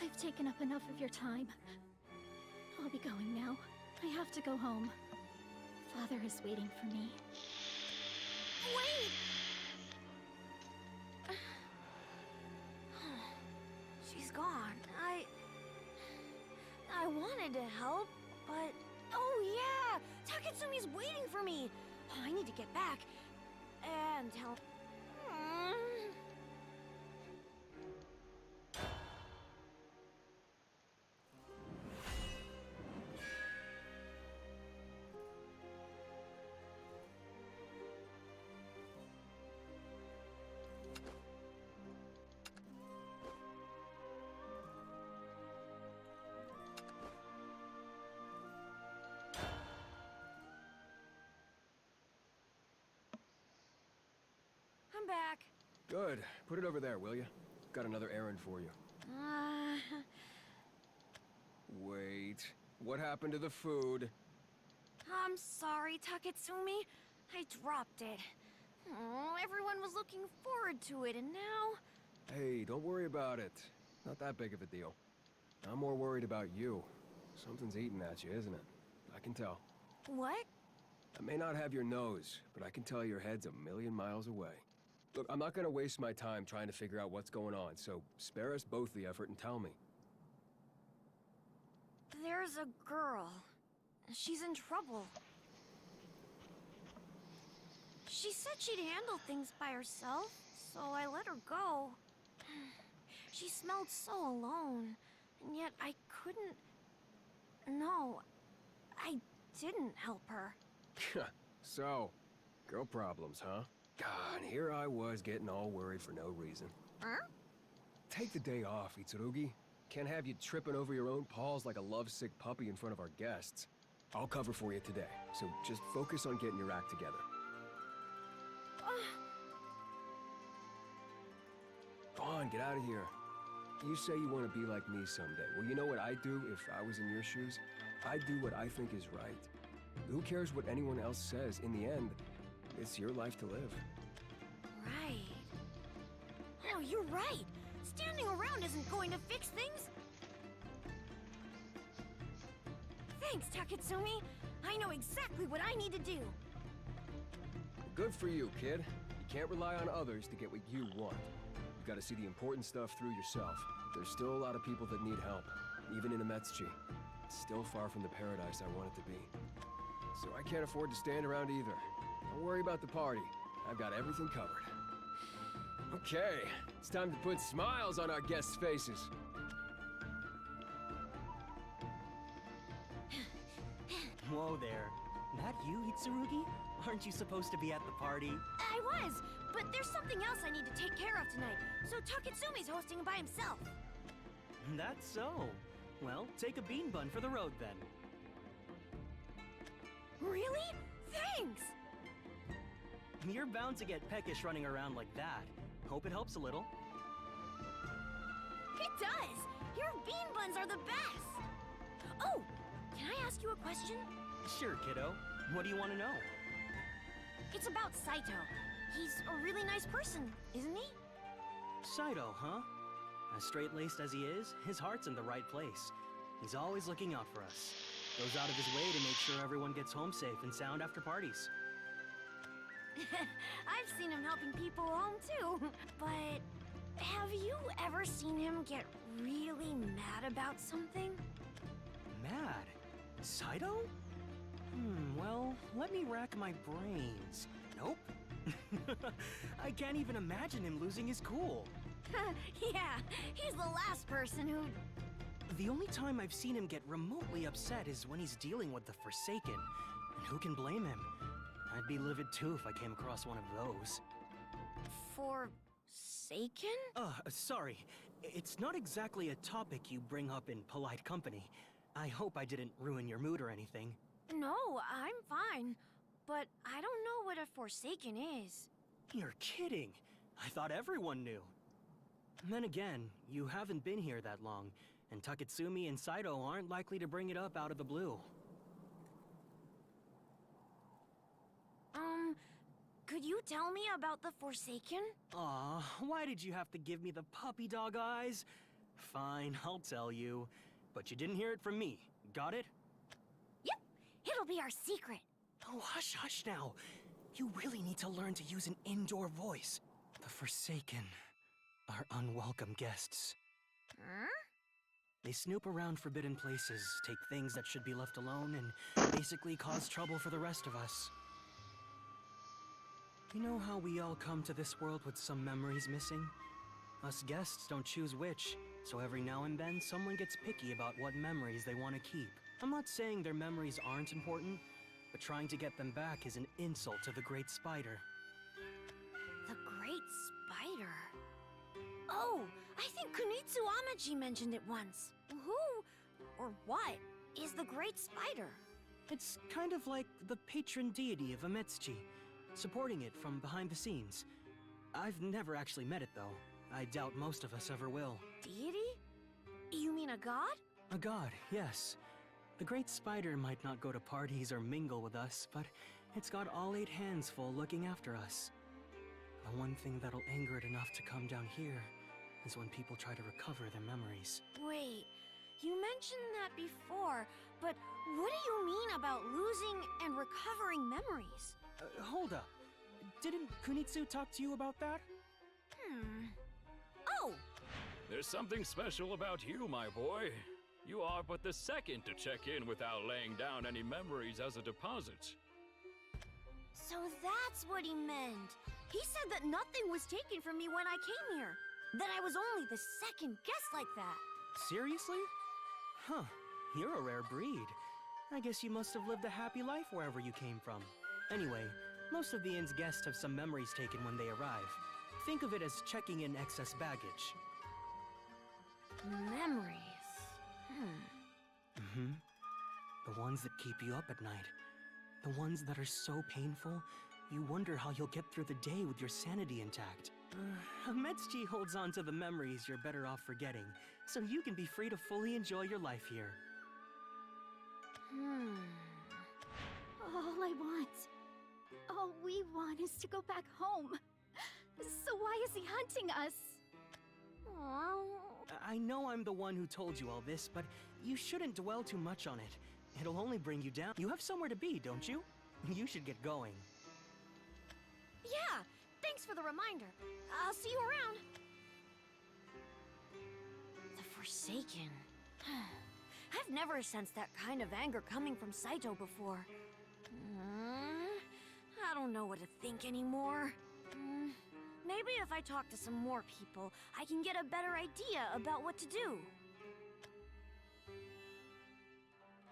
I've taken up enough of your time. I'll be going now. I have to go home. Father is waiting for me. Wait! She's gone. I wanted to help, but... Oh yeah! Taketsumi's waiting for me! I need to get back and help. I'm back. Good. Put it over there, will you? Got another errand for you. Wait. What happened to the food? I'm sorry, Taketsumi. I dropped it. Oh, everyone was looking forward to it, and now... Hey, don't worry about it. Not that big of a deal. I'm more worried about you. Something's eating at you, isn't it? I can tell. What? I may not have your nose, but I can tell your head's a million miles away. Look, I'm not gonna waste my time trying to figure out what's going on, so spare us both the effort and tell me. There's a girl. She's in trouble. She said she'd handle things by herself, so I let her go. She smelled so alone, and yet I couldn't... No, I didn't help her. So, girl problems, huh? God, here I was getting all worried for no reason. Huh? Take the day off, Itsurugi. Can't have you tripping over your own paws like a lovesick puppy in front of our guests. I'll cover for you today, so just focus on getting your act together. Go on, get out of here. You say you want to be like me someday. Well, you know what I'd do if I was in your shoes? I'd do what I think is right. Who cares what anyone else says? In the end, it's your life to live. Right. Oh, you're right. Standing around isn't going to fix things. Thanks, Taketsumi. I know exactly what I need to do. Good for you, kid. You can't rely on others to get what you want. You gotta see the important stuff through yourself. There's still a lot of people that need help, even in Ametsuchi. It's still far from the paradise I want it to be. So I can't afford to stand around either. Don't worry about the party. I've got everything covered. Okay, it's time to put smiles on our guests' faces. Whoa there. That you, Itsurugi? Aren't you supposed to be at the party? I was, but there's something else I need to take care of tonight, so Taketsumi's hosting by himself. That's so. Well, take a bean bun for the road then. Really? Thanks! You're bound to get peckish running around like that. Hope it helps a little. It does! Your bean buns are the best! Oh, can I ask you a question? Sure, kiddo. What do you want to know? It's about Saito. He's a really nice person, isn't he? Saito, huh? As straight-laced as he is, his heart's in the right place. He's always looking out for us. Goes out of his way to make sure everyone gets home safe and sound after parties. I've seen him helping people home too, but have you ever seen him get really mad about something? Mad? Saito? Well, let me rack my brains. Nope. I can't even imagine him losing his cool. Yeah, he's the last person who... The only time I've seen him get remotely upset is when he's dealing with the Forsaken. And who can blame him? I'd be livid too if I came across one of those. Forsaken? Sorry. It's not exactly a topic you bring up in polite company. I hope I didn't ruin your mood or anything. No, I'm fine. But I don't know what a Forsaken is. You're kidding. I thought everyone knew. Then again, you haven't been here that long, and Taketsumi and Saito aren't likely to bring it up out of the blue. Could you tell me about the Forsaken? Aw, why did you have to give me the puppy dog eyes? Fine, I'll tell you. But you didn't hear it from me. Got it? Yep, it'll be our secret. Oh, hush, hush now. You really need to learn to use an indoor voice. The Forsaken are unwelcome guests. Huh? They snoop around forbidden places, take things that should be left alone, and basically cause trouble for the rest of us. You know how we all come to this world with some memories missing? Us guests don't choose which, so every now and then someone gets picky about what memories they want to keep. I'm not saying their memories aren't important, but trying to get them back is an insult to the Great Spider. The Great Spider? Oh, I think Kunitsu Amachi mentioned it once. Who, or what, is the Great Spider? It's kind of like the patron deity of Ametsuchi, supporting it from behind the scenes. I've never actually met it, though. I doubt most of us ever will. Deity? You mean a god? A god, yes. The Great Spider might not go to parties or mingle with us, but it's got all 8 hands full looking after us. The one thing that'll anger it enough to come down here is when people try to recover their memories. Wait, you mentioned that before, but what do you mean about losing and recovering memories? Hold up. Didn't Kunitsu talk to you about that? Oh! There's something special about you, my boy. You are but the second to check in without laying down any memories as a deposit. So that's what he meant. He said that nothing was taken from me when I came here. That I was only the second guest like that. Seriously? Huh. You're a rare breed. I guess you must have lived a happy life wherever you came from. Anyway, most of the inn's guests have some memories taken when they arrive. Think of it as checking in excess baggage. Memories. The ones that keep you up at night. The ones that are so painful, you wonder how you'll get through the day with your sanity intact. Metsuchi holds on to the memories you're better off forgetting, so you can be free to fully enjoy your life here. All we want is to go back home. So why is he hunting us? I know I'm the one who told you all this, but you shouldn't dwell too much on it. It'll only bring you down. You have somewhere to be, don't you? You should get going. Yeah, thanks for the reminder. I'll see you around. The Forsaken. I've never sensed that kind of anger coming from Saito before. I don't know what to think anymore. Maybe if I talk to some more people, I can get a better idea about what to do.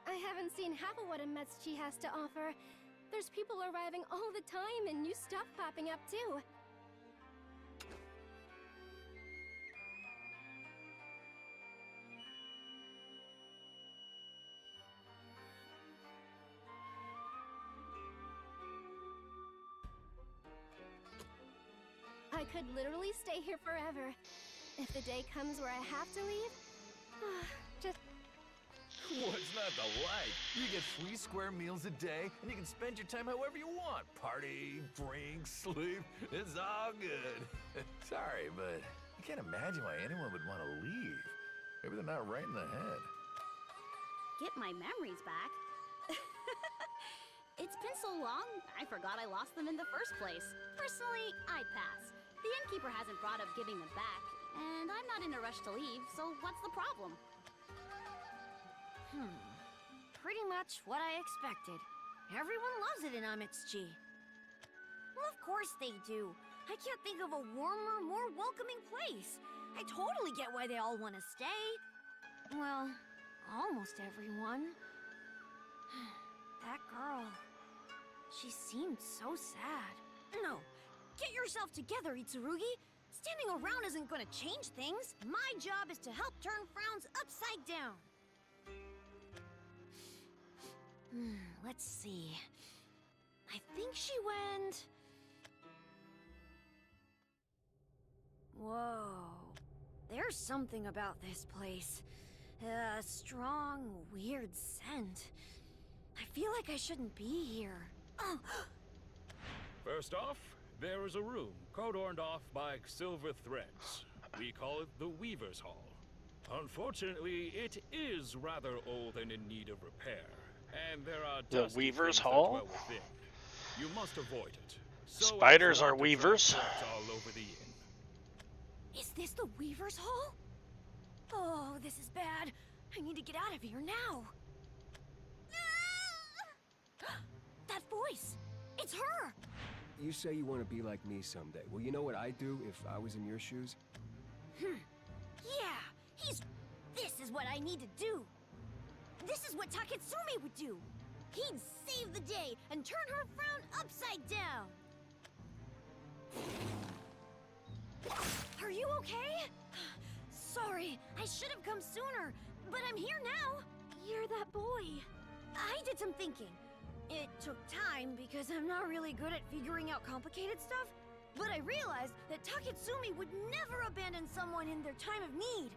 I haven't seen half of what a Metsuchi has to offer. There's people arriving all the time and new stuff popping up too. I could literally stay here forever. If the day comes where I have to leave, just... What's not to like? You get free square meals a day, and you can spend your time however you want. Party, drink, sleep, it's all good. Sorry, but I can't imagine why anyone would want to leave. Maybe they're not right in the head. Get my memories back? It's been so long, I forgot I lost them in the first place. Personally, I'd pass. The innkeeper hasn't brought up giving them back, and I'm not in a rush to leave, so what's the problem? Pretty much what I expected. Everyone loves it in Amitsuchi. Well, of course they do. I can't think of a warmer, more welcoming place. I totally get why they all want to stay. Well, almost everyone. That girl. She seemed so sad. No. Get yourself together, Itsurugi. Standing around isn't gonna change things. My job is to help turn frowns upside down. Let's see. I think she went... Whoa. There's something about this place. A strong, weird scent. I feel like I shouldn't be here. First off, there is a room codorned off by silver threads. We call it the Weaver's Hall. Unfortunately, it is rather old and in need of repair, and there are The dusty Weaver's things that Hall? dwell within. You must avoid it. So Spiders as not are to weavers? trap dirt all over the inn. Is this the Weaver's Hall? Oh, this is bad. I need to get out of here now. That voice! It's her! You say you want to be like me someday. Well, you know what I'd do if I was in your shoes? Yeah, this is what I need to do. This is what Taketsumi would do. He'd save the day and turn her frown upside down. Are you okay? Sorry, I should have come sooner, but I'm here now. You're that boy. I did some thinking. It took time because I'm not really good at figuring out complicated stuff, but I realized that Taketsumi would never abandon someone in their time of need.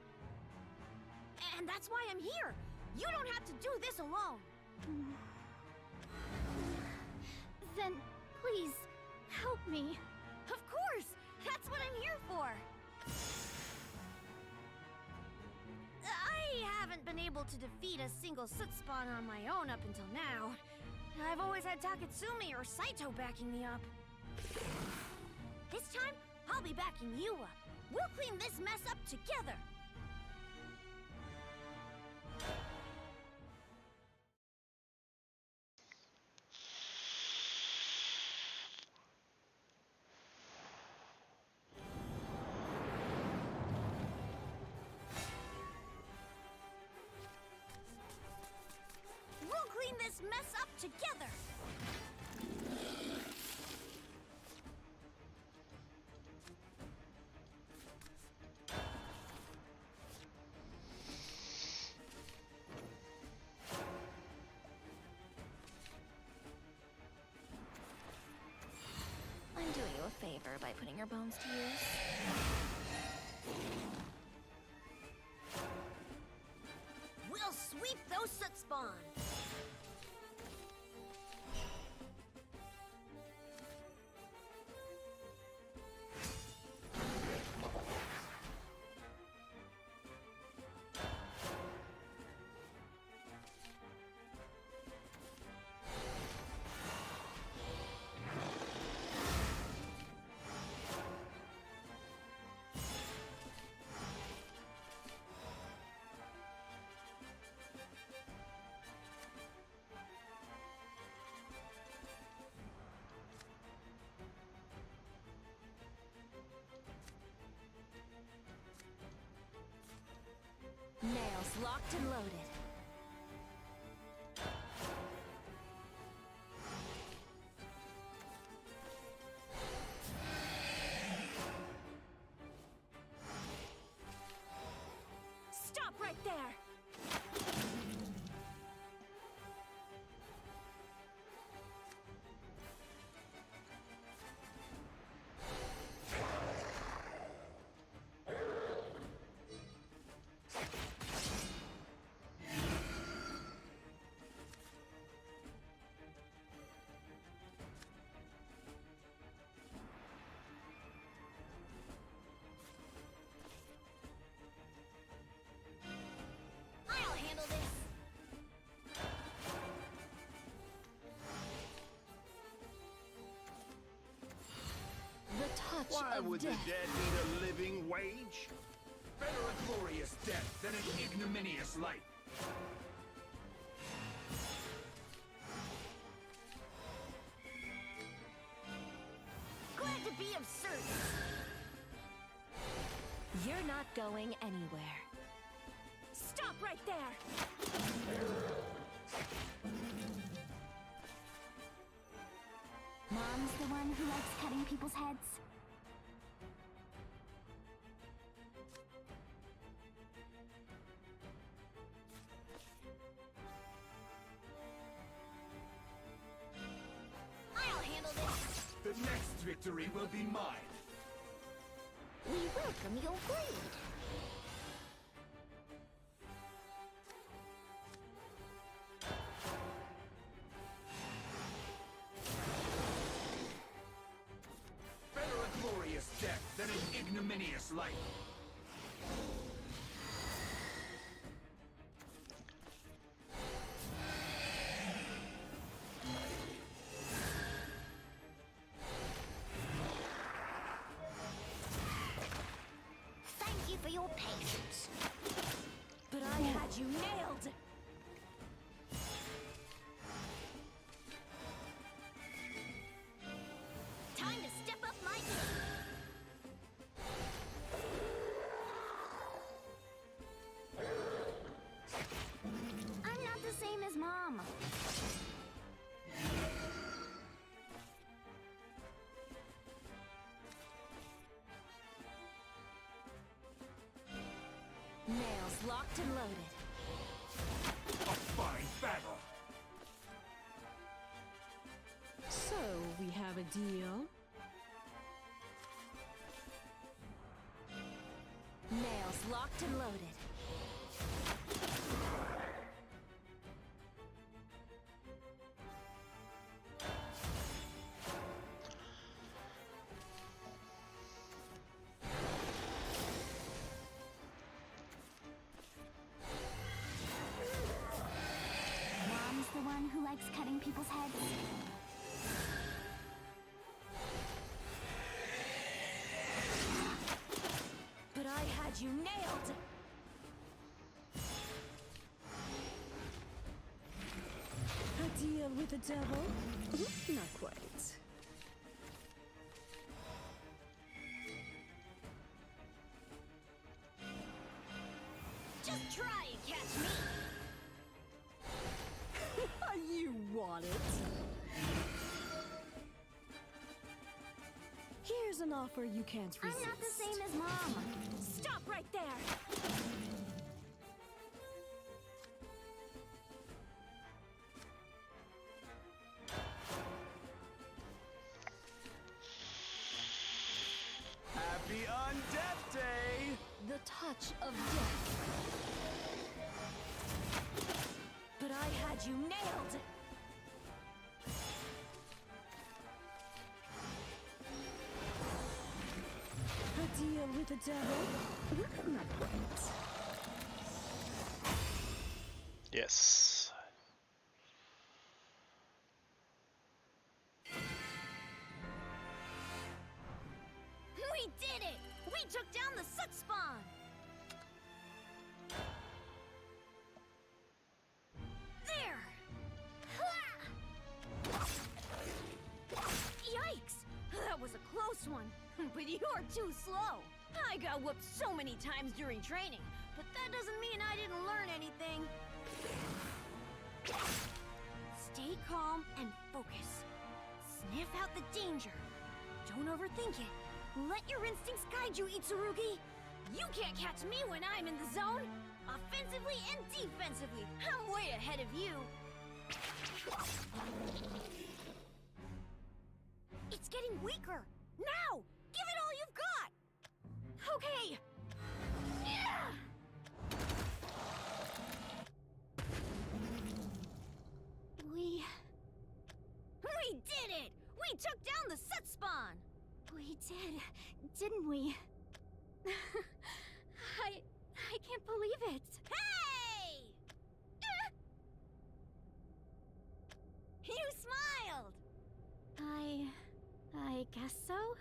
And that's why I'm here. You don't have to do this alone. Then, please, help me. Of course! That's what I'm here for. I haven't been able to defeat a single soot spawn on my own up until now. I've always had Taketsumi or Saito backing me up. This time, I'll be backing you up. We'll clean this mess up together. We'll clean this mess up together. I'm doing you a favor by putting your bones to use. We'll sweep those soot spawns. Nails locked and loaded. Stop right there! I'll handle this. The touch Why of would death. the dead need a living wage? Better a glorious death than an ignominious life. Glad to be of service. You're not going anywhere. Stop right there! Mom's the one who likes cutting people's heads. I'll handle this. The next victory will be mine. We welcome your greed. Better a glorious death than an ignominious life. Thank you for your patience. But I had you nailed. Time to step up my game. I'm not the same as Mom. Nails locked and loaded. A fine battle. So, we have a deal? Nails locked and loaded. with the devil? Not quite. Just try and catch me! You want it? Here's an offer you can't resist. I'm not the same as Mom! Stop right there! Happy Undeath Day! The touch of death. But I had you nailed! A deal with the devil? Not quite. Yes. We did it! We took down the Soot Spawn! There! Ha! Yikes! That was a close one. But you're too slow. I got whooped so many times during training, but that doesn't mean I didn't learn anything. Stay calm and focus. Sniff out the danger. Don't overthink it. Let your instincts guide you, Itsurugi. You can't catch me when I'm in the zone. Offensively and defensively, I'm way ahead of you. It's getting weaker. Now! Give it all you've got! Okay! Yeah! We did it! We took down the Soot Spawn! We did, didn't we? I can't believe it. Hey! You smiled! I guess so?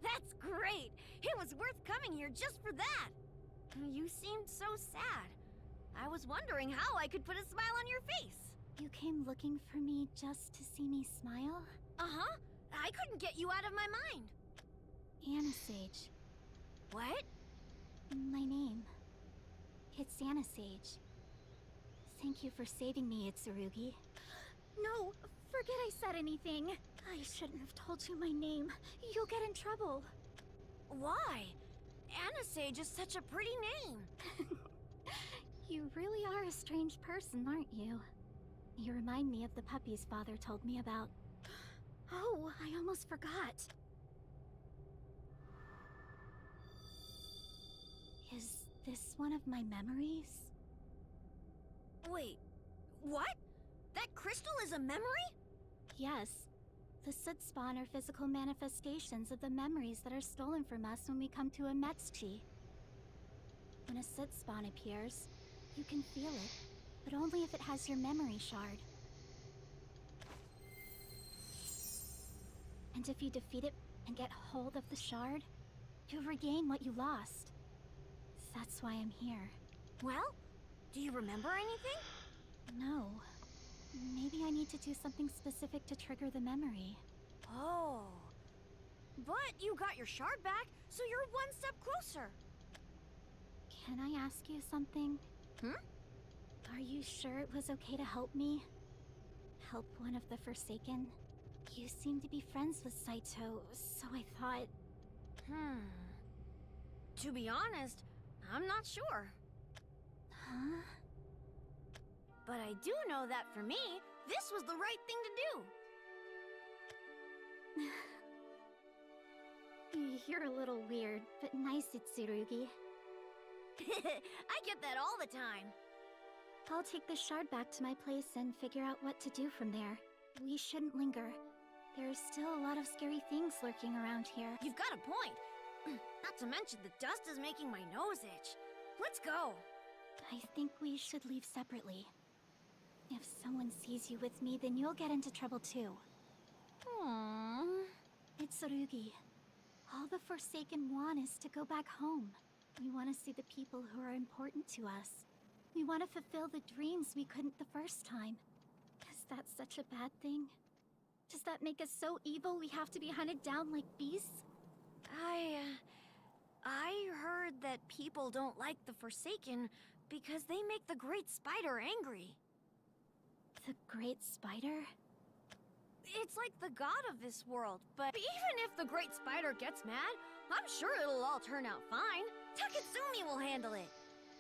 That's great! It was worth coming here just for that! You seemed so sad. I was wondering how I could put a smile on your face. You came looking for me just to see me smile? Uh-huh. I couldn't get you out of my mind. Anasage. What? My name. It's Anasage. Thank you for saving me, Itsurugi. No, forget I said anything. I shouldn't have told you my name. You'll get in trouble. Why? Anasage is such a pretty name. You really are a strange person, aren't you? You remind me of the puppies Father told me about. Oh, I almost forgot. Is this one of my memories? Wait, what? That crystal is a memory? Yes. The Soot Spawn are physical manifestations of the memories that are stolen from us when we come to a Metsuchi. When a Soot Spawn appears, you can feel it, but only if it has your memory shard. And if you defeat it and get hold of the shard, you'll regain what you lost. That's why I'm here. Well, do you remember anything? No. Maybe I need to do something specific to trigger the memory. Oh. But you got your shard back, so you're one step closer. Can I ask you something? Are you sure it was okay to help me? Help one of the Forsaken? You seem to be friends with Saito, so I thought... To be honest, I'm not sure. Huh? But I do know that for me, this was the right thing to do. You're a little weird, but nice, Itsurugi. I get that all the time. I'll take the shard back to my place and figure out what to do from there. We shouldn't linger. There's still a lot of scary things lurking around here. You've got a point. Not to mention the dust is making my nose itch. Let's go. I think we should leave separately. If someone sees you with me, then you'll get into trouble too. Aww. Itsurugi, all the Forsaken want is to go back home. We want to see the people who are important to us. We want to fulfill the dreams we couldn't the first time. Is that such a bad thing? Does that make us so evil we have to be hunted down like beasts? I heard that people don't like the Forsaken because they make the Great Spider angry. The Great Spider? It's like the god of this world, but even if the Great Spider gets mad, I'm sure it'll all turn out fine. Taketsumi will handle it.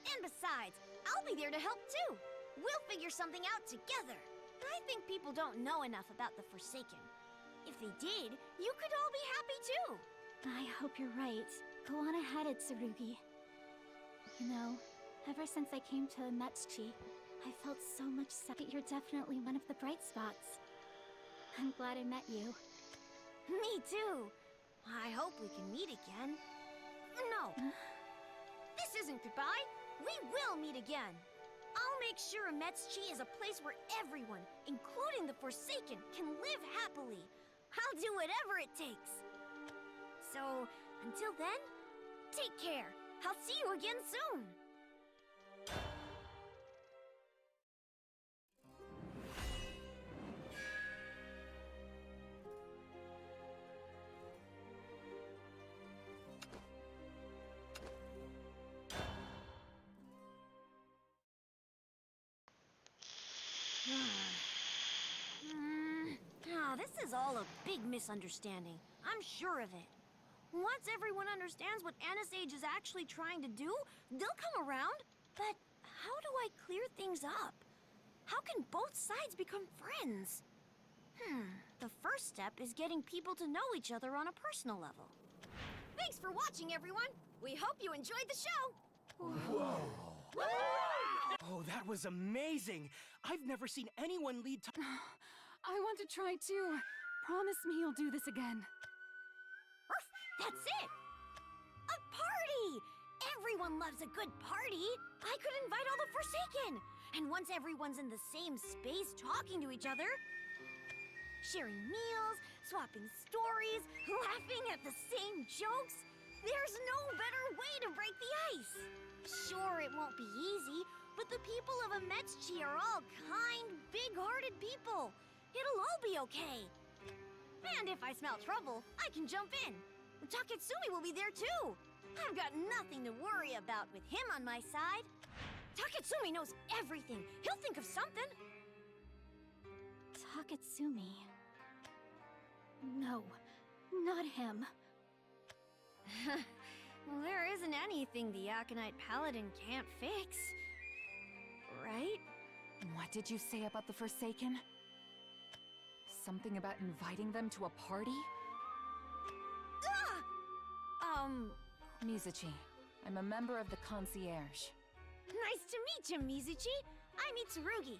And besides, I'll be there to help too. We'll figure something out together. I think people don't know enough about the Forsaken. If they did, you could all be happy too. I hope you're right. Go on ahead, Tsurugi. You know, ever since I came to Ametsuchi, I felt so much sad. You're definitely one of the bright spots. I'm glad I met you. Me too. I hope we can meet again. No. This isn't goodbye. We will meet again. I'll make sure Ametsuchi is a place where everyone, including the Forsaken, can live happily. I'll do whatever it takes. So, until then, take care. I'll see you again soon. This is all a big misunderstanding. I'm sure of it. Once everyone understands what Anisage is actually trying to do, they'll come around. But how do I clear things up? How can both sides become friends? The first step is getting people to know each other on a personal level. Thanks for watching, everyone. We hope you enjoyed the show. Whoa! Oh, that was amazing! I've never seen anyone lead to— I want to try too. Promise me you'll do this again. That's it! A party! Everyone loves a good party. I could invite all the Forsaken. And once everyone's in the same space talking to each other, sharing meals, swapping stories, laughing at the same jokes, there's no better way to break the ice. Sure, it won't be easy, but the people of Ametsuchi are all kind, big-hearted people. It'll all be okay. And if I smell trouble, I can jump in. Taketsumi will be there too. I've got nothing to worry about with him on my side. Taketsumi knows everything. He'll think of something. Taketsumi. No, not him. Well, there isn't anything the Aconite Paladin can't fix. Right? What did you say about the Forsaken? Something about inviting them to a party? Mizuchi, I'm a member of the concierge. Nice to meet you, Mizuchi. I'm Itsurugi.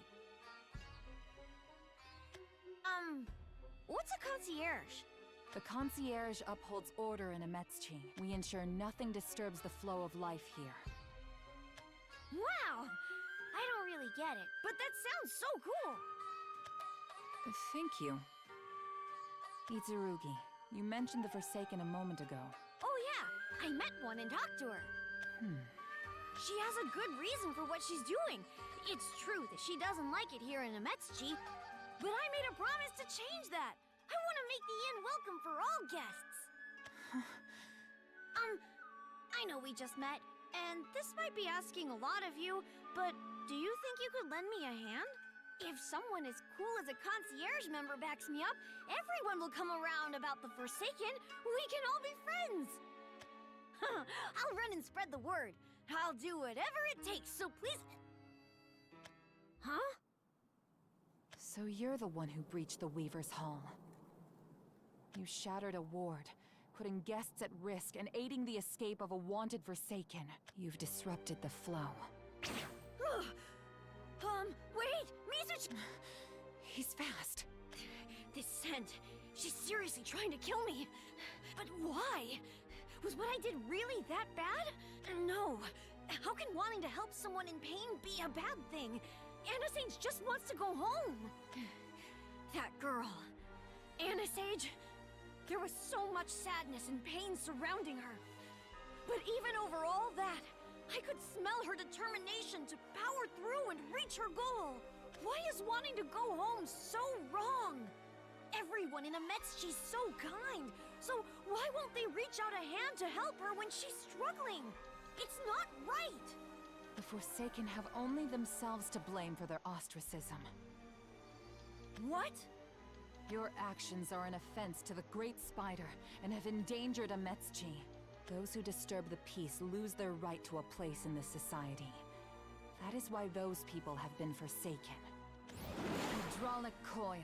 What's a concierge? The concierge upholds order in Ametsuchi. We ensure nothing disturbs the flow of life here. Wow! I don't really get it, but that sounds so cool! Thank you. Itsurugi, you mentioned the Forsaken a moment ago. Oh yeah, I met one and talked to her. She has a good reason for what she's doing. It's true that she doesn't like it here in Ametsuchi, but I made a promise to change that. I want to make the inn welcome for all guests. I know we just met, and this might be asking a lot of you, but do you think you could lend me a hand? If someone as cool as a concierge member backs me up, everyone will come around about the Forsaken. We can all be friends. I'll run and spread the word. I'll do whatever it takes, so please... Huh? So you're the one who breached the Weaver's Hall. You shattered a ward, putting guests at risk and aiding the escape of a wanted Forsaken. You've disrupted the flow. Wait! Mizuchi! He's fast. This scent, she's seriously trying to kill me. But why? Was what I did really that bad? No. How can wanting to help someone in pain be a bad thing? Anisage just wants to go home. That girl, Anisage, there was so much sadness and pain surrounding her. But even over all that, I could smell her determination to power through and reach her goal. Why is wanting to go home so wrong? Everyone in Ametsuchi's so kind. So why won't they reach out a hand to help her when she's struggling? It's not right. The Forsaken have only themselves to blame for their ostracism. What? Your actions are an offense to the Great Spider and have endangered Ametsuchi. Those who disturb the peace lose their right to a place in this society. That is why those people have been forsaken. Hydraulic coil.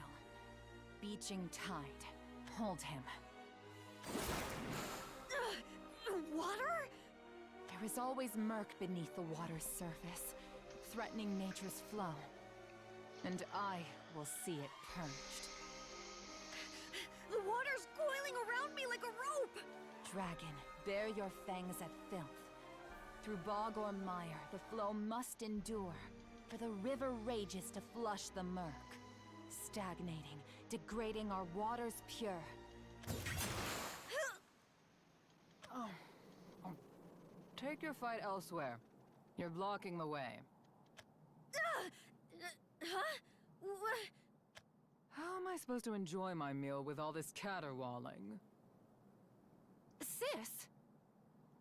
Beaching tide. Hold him. Water? There is always murk beneath the water's surface, threatening nature's flow. And I will see it purged. The water's coiling around me like a rope! Dragon, bare your fangs at filth. Through bog or mire, the flow must endure, for the river rages to flush the murk, stagnating, degrading our waters pure. Take your fight elsewhere. You're blocking the way. Huh? How am I supposed to enjoy my meal with all this caterwauling? Sis?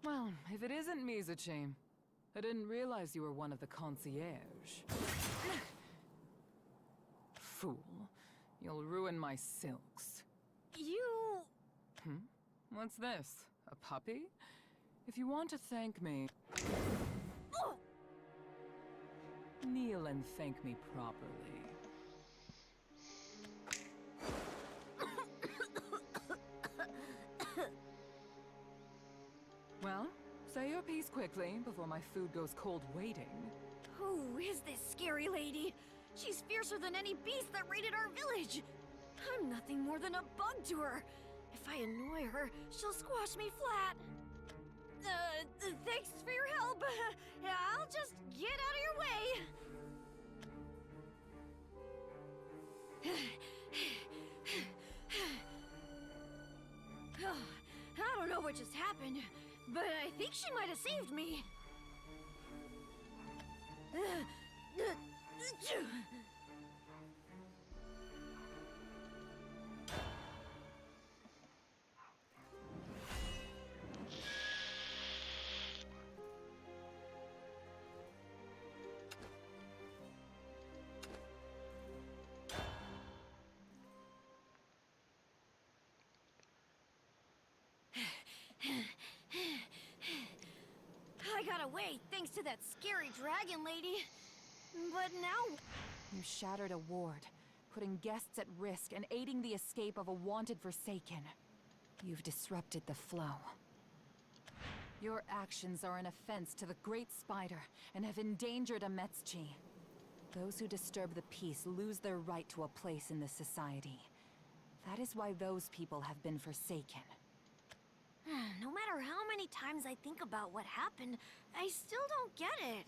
Well, if it isn't Mizuchi, I didn't realize you were one of the concierge. Fool. You'll ruin my silks. You... What's this? A puppy? If you want to thank me... Oh! Kneel and thank me properly. Well, say your piece quickly before my food goes cold waiting. Who is this scary lady? She's fiercer than any beast that raided our village. I'm nothing more than a bug to her. If I annoy her, she'll squash me flat. Thanks for your help. I'll just get out of your way. I don't know what just happened, but I think she might have saved me. I got away thanks to that scary dragon lady. But now... You shattered a ward, putting guests at risk and aiding the escape of a wanted Forsaken. You've disrupted the flow. Your actions are an offense to the Great Spider and have endangered Ametsuchi. Those who disturb the peace lose their right to a place in this society. That is why those people have been forsaken. No matter how many times I think about what happened, I still don't get it.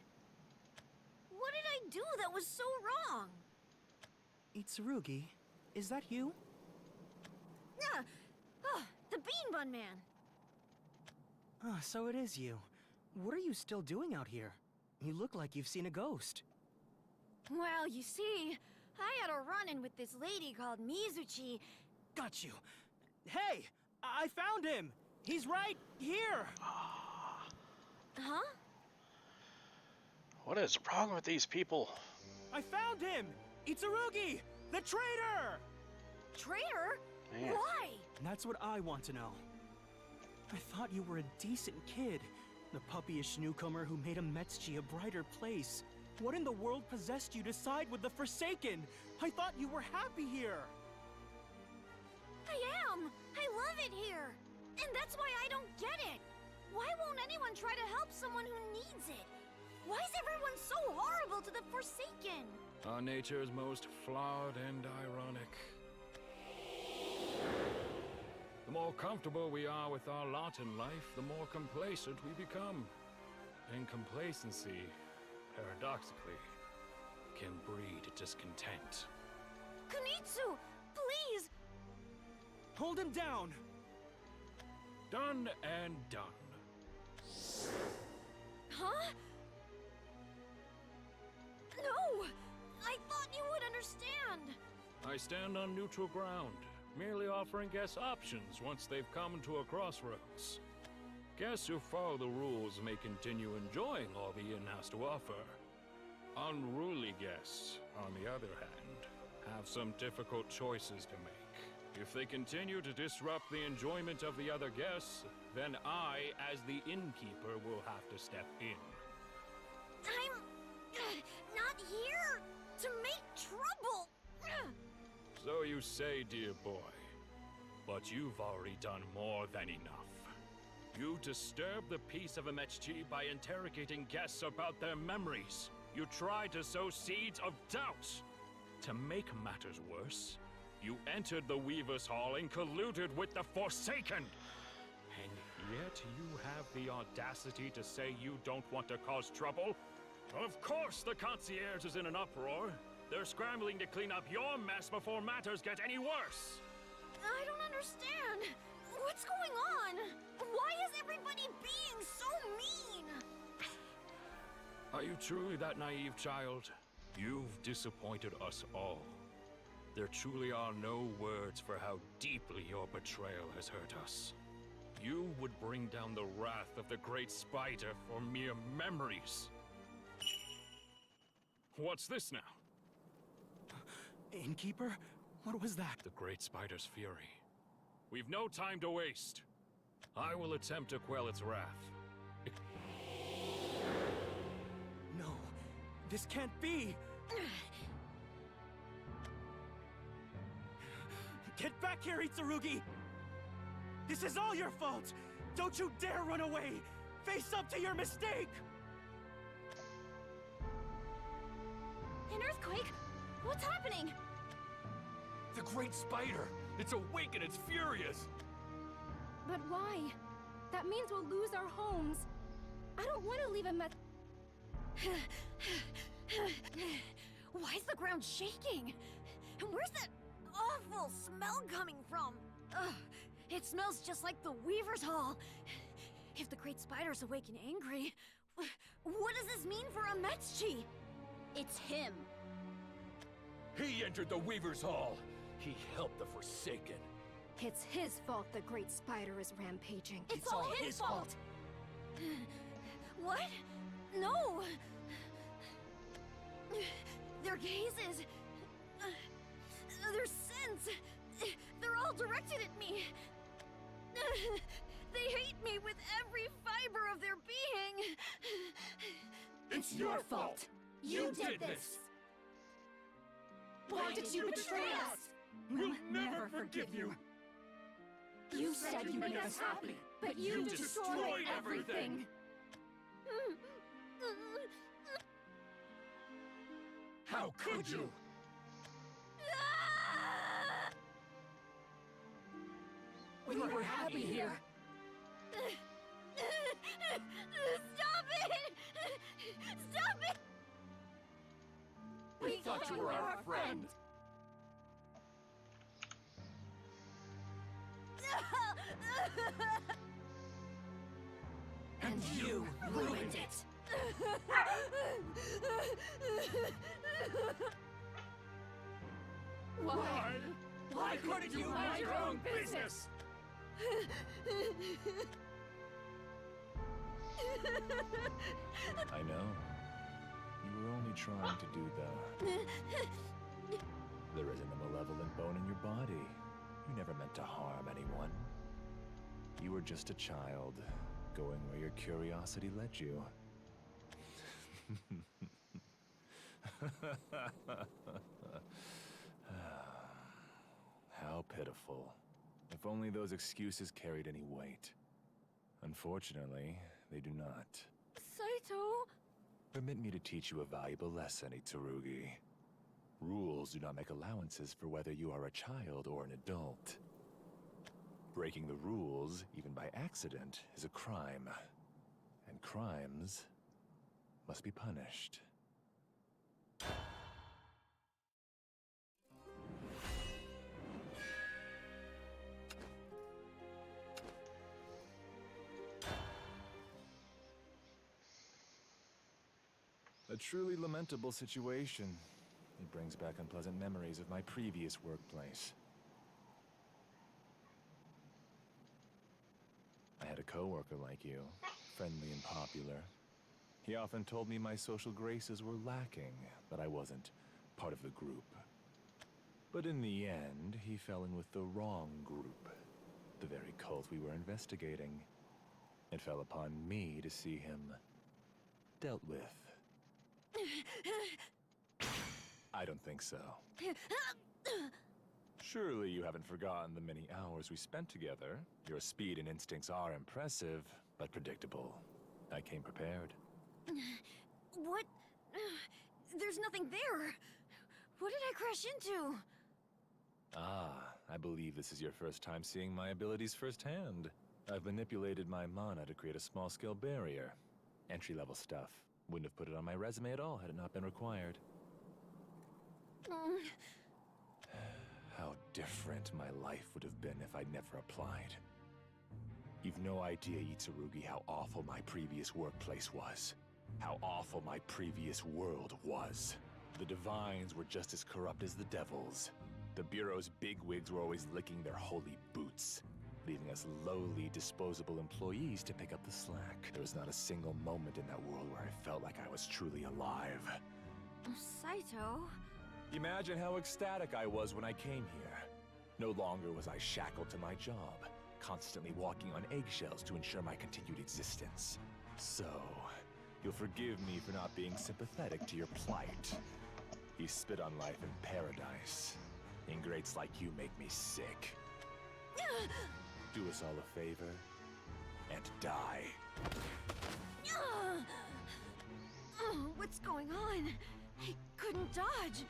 What did I do that was so wrong? Itsurugi, is that you? The Bean Bun Man. So it is you. What are you still doing out here? You look like you've seen a ghost. Well, you see, I had a run-in with this lady called Mizuchi. Got you. Hey! I found him! He's right here! Huh? What is wrong with these people? I found him! Itsurugi! The traitor! Traitor? Man. Why? That's what I want to know. I thought you were a decent kid. The puppyish newcomer who made Ametsuchi a brighter place. What in the world possessed you to side with the Forsaken? I thought you were happy here! I am! I love it here! And that's why I don't get it! Why won't anyone try to help someone who needs it? Why is everyone so horrible to the Forsaken? Our nature's most flawed and ironic. The more comfortable we are with our lot in life, the more complacent we become. And complacency, paradoxically, can breed discontent. Kunitsu! Please! Hold him down! Done and done. Huh? No! I thought you understand. I stand on neutral ground, merely offering guests options once they've come to a crossroads. Guests who follow the rules may continue enjoying all the inn has to offer. Unruly guests, on the other hand, have some difficult choices to make. If they continue to disrupt the enjoyment of the other guests, then I, as the innkeeper, will have to step in. I'm not here to make trouble. So you say, dear boy. But you've already done more than enough. You disturb the peace of Ametchi by interrogating guests about their memories. You tried to sow seeds of doubt. To make matters worse, you entered the Weaver's Hall and colluded with the Forsaken. And yet you have the audacity to say you don't want to cause trouble? Of course the concierge is in an uproar. They're scrambling to clean up your mess before matters get any worse. I don't understand. What's going on? Why is everybody being so mean? Are you truly that naive, child? You've disappointed us all. There truly are no words for how deeply your betrayal has hurt us. You would bring down the wrath of the Great Spider for mere memories. What's this now? Innkeeper? What was that? The Great Spider's fury. We've no time to waste. I will attempt to quell its wrath. No, this can't be! Get back here, Itsurugi! This is all your fault! Don't you dare run away! Face up to your mistake! An earthquake? What's happening? The Great Spider! It's awake and it's furious! But why? That means we'll lose our homes. I don't want to leave a mess. Why is the ground shaking? And where's that awful smell coming from? Ugh, it smells just like the Weaver's Hall. If the Great Spider's awake and angry, what does this mean for Ametchi? It's him. He entered the Weaver's Hall! He helped the Forsaken. It's his fault the Great Spider is rampaging. It's all his fault! What? No! Their gazes... their scents... they're all directed at me. They hate me with every fiber of their being. It's your fault! You did this! Why did you betray us? We'll never forgive you! You said you'd make us happy, but you destroyed everything. How could you? We were happy here. Stop it! Stop it! We thought you were our friend. And you ruined it. Why? Why couldn't you mind your own business? I know. You were only trying to do the... There isn't a malevolent bone in your body. You never meant to harm anyone. You were just a child, going where your curiosity led you. How pitiful. If only those excuses carried any weight. Unfortunately, they do not. Saito! Permit me to teach you a valuable lesson, Itsurugi. Rules do not make allowances for whether you are a child or an adult. Breaking the rules, even by accident, is a crime. And crimes must be punished. A truly lamentable situation. It brings back unpleasant memories of my previous workplace. I had a coworker like you, friendly and popular. He often told me my social graces were lacking, that I wasn't part of the group. But in the end, he fell in with the wrong group, the very cult we were investigating. It fell upon me to see him dealt with. I don't think so. Surely you haven't forgotten the many hours we spent together. Your speed and instincts are impressive, but predictable. I came prepared. What? There's nothing there. What did I crash into? Ah, I believe this is your first time seeing my abilities firsthand. I've manipulated my mana to create a small-scale barrier. Entry-level stuff. Wouldn't have put it on my resume at all had it not been required. How different my life would have been if I'd never applied. You've no idea, Itsurugi, how awful my previous workplace was. How awful my previous world was. The Divines were just as corrupt as the devils. The Bureau's bigwigs were always licking their holy boots, leaving us lowly, disposable employees to pick up the slack. There was not a single moment in that world where I felt like I was truly alive. Saito? Imagine how ecstatic I was when I came here. No longer was I shackled to my job, constantly walking on eggshells to ensure my continued existence. So, you'll forgive me for not being sympathetic to your plight. You spit on life in paradise. Ingrates like you make me sick. Do us all a favor, and die. What's going on? I couldn't dodge.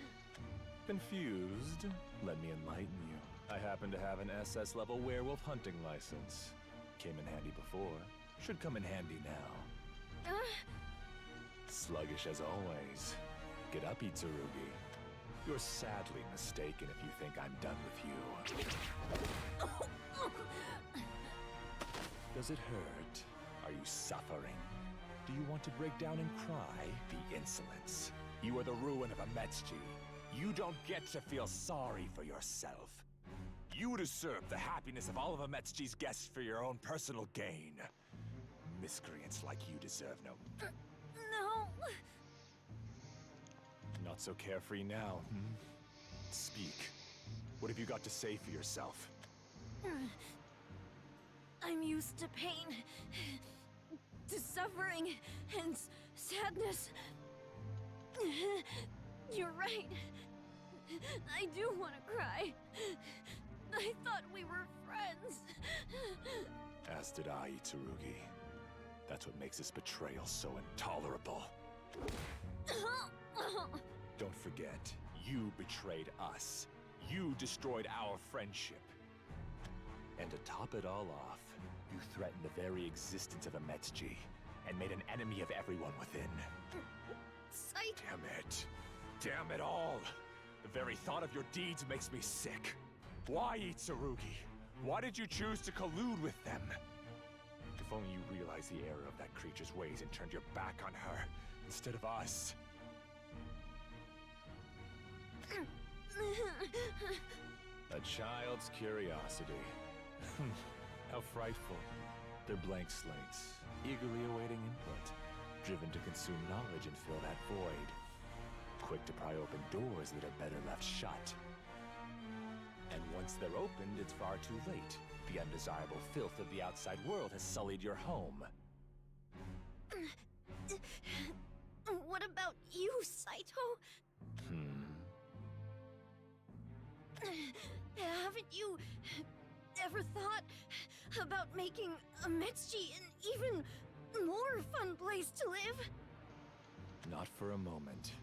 Confused? Let me enlighten you. I happen to have an SS-level werewolf hunting license. Came in handy before. Should come in handy now. Sluggish as always. Get up, Itsurugi. You're sadly mistaken if you think I'm done with you. Does it hurt? Are you suffering? Do you want to break down and cry? The insolence. You are the ruin of Ametsuji. You don't get to feel sorry for yourself. You deserve the happiness of all of Ametsuji's guests for your own personal gain. Miscreants like you deserve no... No. Not so carefree now, hmm? Speak. What have you got to say for yourself? I'm used to pain, to suffering, and sadness. You're right. I do want to cry. I thought we were friends. As did I, Itsurugi. That's what makes this betrayal so intolerable. Don't forget, you betrayed us. You destroyed our friendship. And to top it all off, you threatened the very existence of Ametsuji and made an enemy of everyone within. Damn it. Damn it all. The very thought of your deeds makes me sick. Why, Itsurugi? Why did you choose to collude with them? If only you realized the error of that creature's ways and turned your back on her, instead of us. A child's curiosity. How frightful. They're blank slates, eagerly awaiting input, driven to consume knowledge and fill that void. Quick to pry open doors that are better left shut. And once they're opened, it's far too late. The undesirable filth of the outside world has sullied your home. What about you, Saito? Haven't you ever thought about making Ametsuji an even more fun place to live? Not for a moment.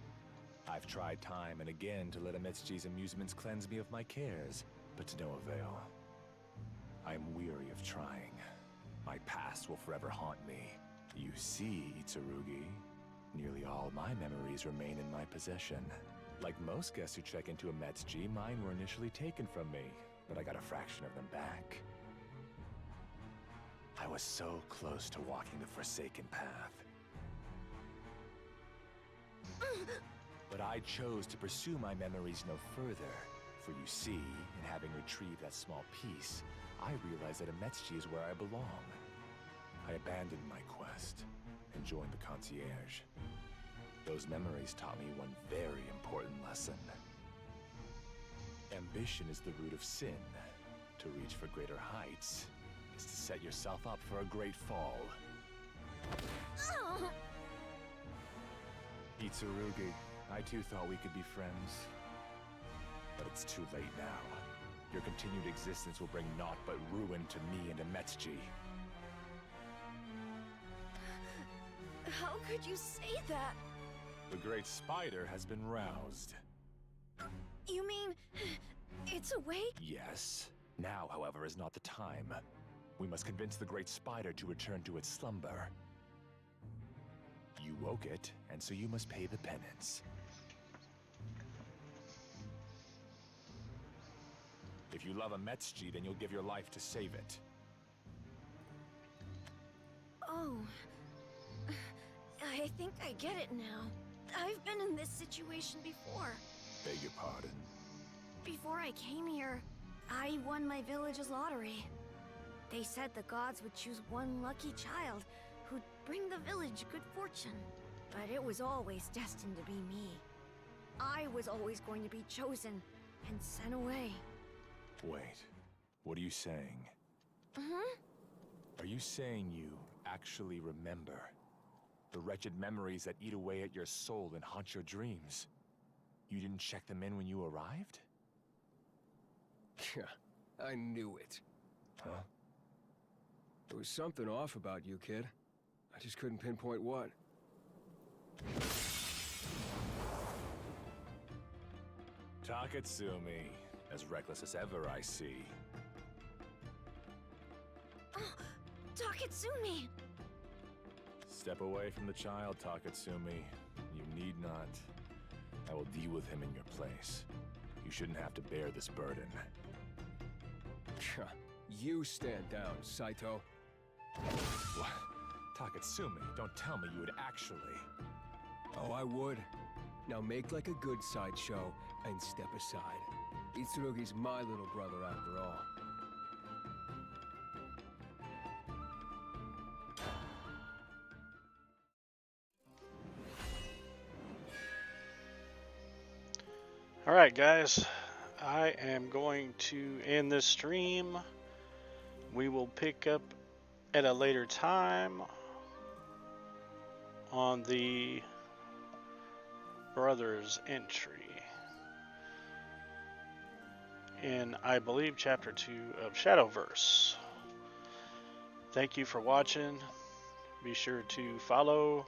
I've tried time and again to let Ametsuji's amusements cleanse me of my cares, but to no avail. I am weary of trying. My past will forever haunt me. You see, Itsurugi, nearly all my memories remain in my possession. Like most guests who check into Ametsuji, mine were initially taken from me, but I got a fraction of them back. I was so close to walking the Forsaken Path. But I chose to pursue my memories no further. For you see, in having retrieved that small piece, I realized that Ametsuchi is where I belong. I abandoned my quest and joined the concierge. Those memories taught me one very important lesson. Ambition is the root of sin. To reach for greater heights is to set yourself up for a great fall. Itsurugi, I too thought we could be friends. But it's too late now. Your continued existence will bring naught but ruin to me and Ametsuchi. How could you say that? The Great Spider has been roused. You mean... it's awake? Yes. Now, however, is not the time. We must convince the Great Spider to return to its slumber. You woke it, and so you must pay the penance. If you love Ametsuchi, then you'll give your life to save it. Oh... I think I get it now. I've been in this situation before. Beg your pardon? Before I came here, I won my village's lottery. They said the gods would choose one lucky child who'd bring the village good fortune. But it was always destined to be me. I was always going to be chosen and sent away. Wait, what are you saying? Are you saying you actually remember the wretched memories that eat away at your soul and haunt your dreams? You didn't check them in when you arrived? Yeah, I knew it. Huh? There was something off about you, kid. I just couldn't pinpoint what. Taketsumi, as reckless as ever, I see. Oh, Taketsumi! Step away from the child, Taketsumi. You need not. I will deal with him in your place. You shouldn't have to bear this burden. You stand down, Saito. What? Taketsumi, don't tell me you would actually... Oh, I would. Now make like a good sideshow and step aside. Itsurugi's my little brother after all. Alright guys, I am going to end this stream. We will pick up at a later time on the brothers entry in, I believe, chapter 2 of Shadowverse. Thank you for watching. Be sure to follow,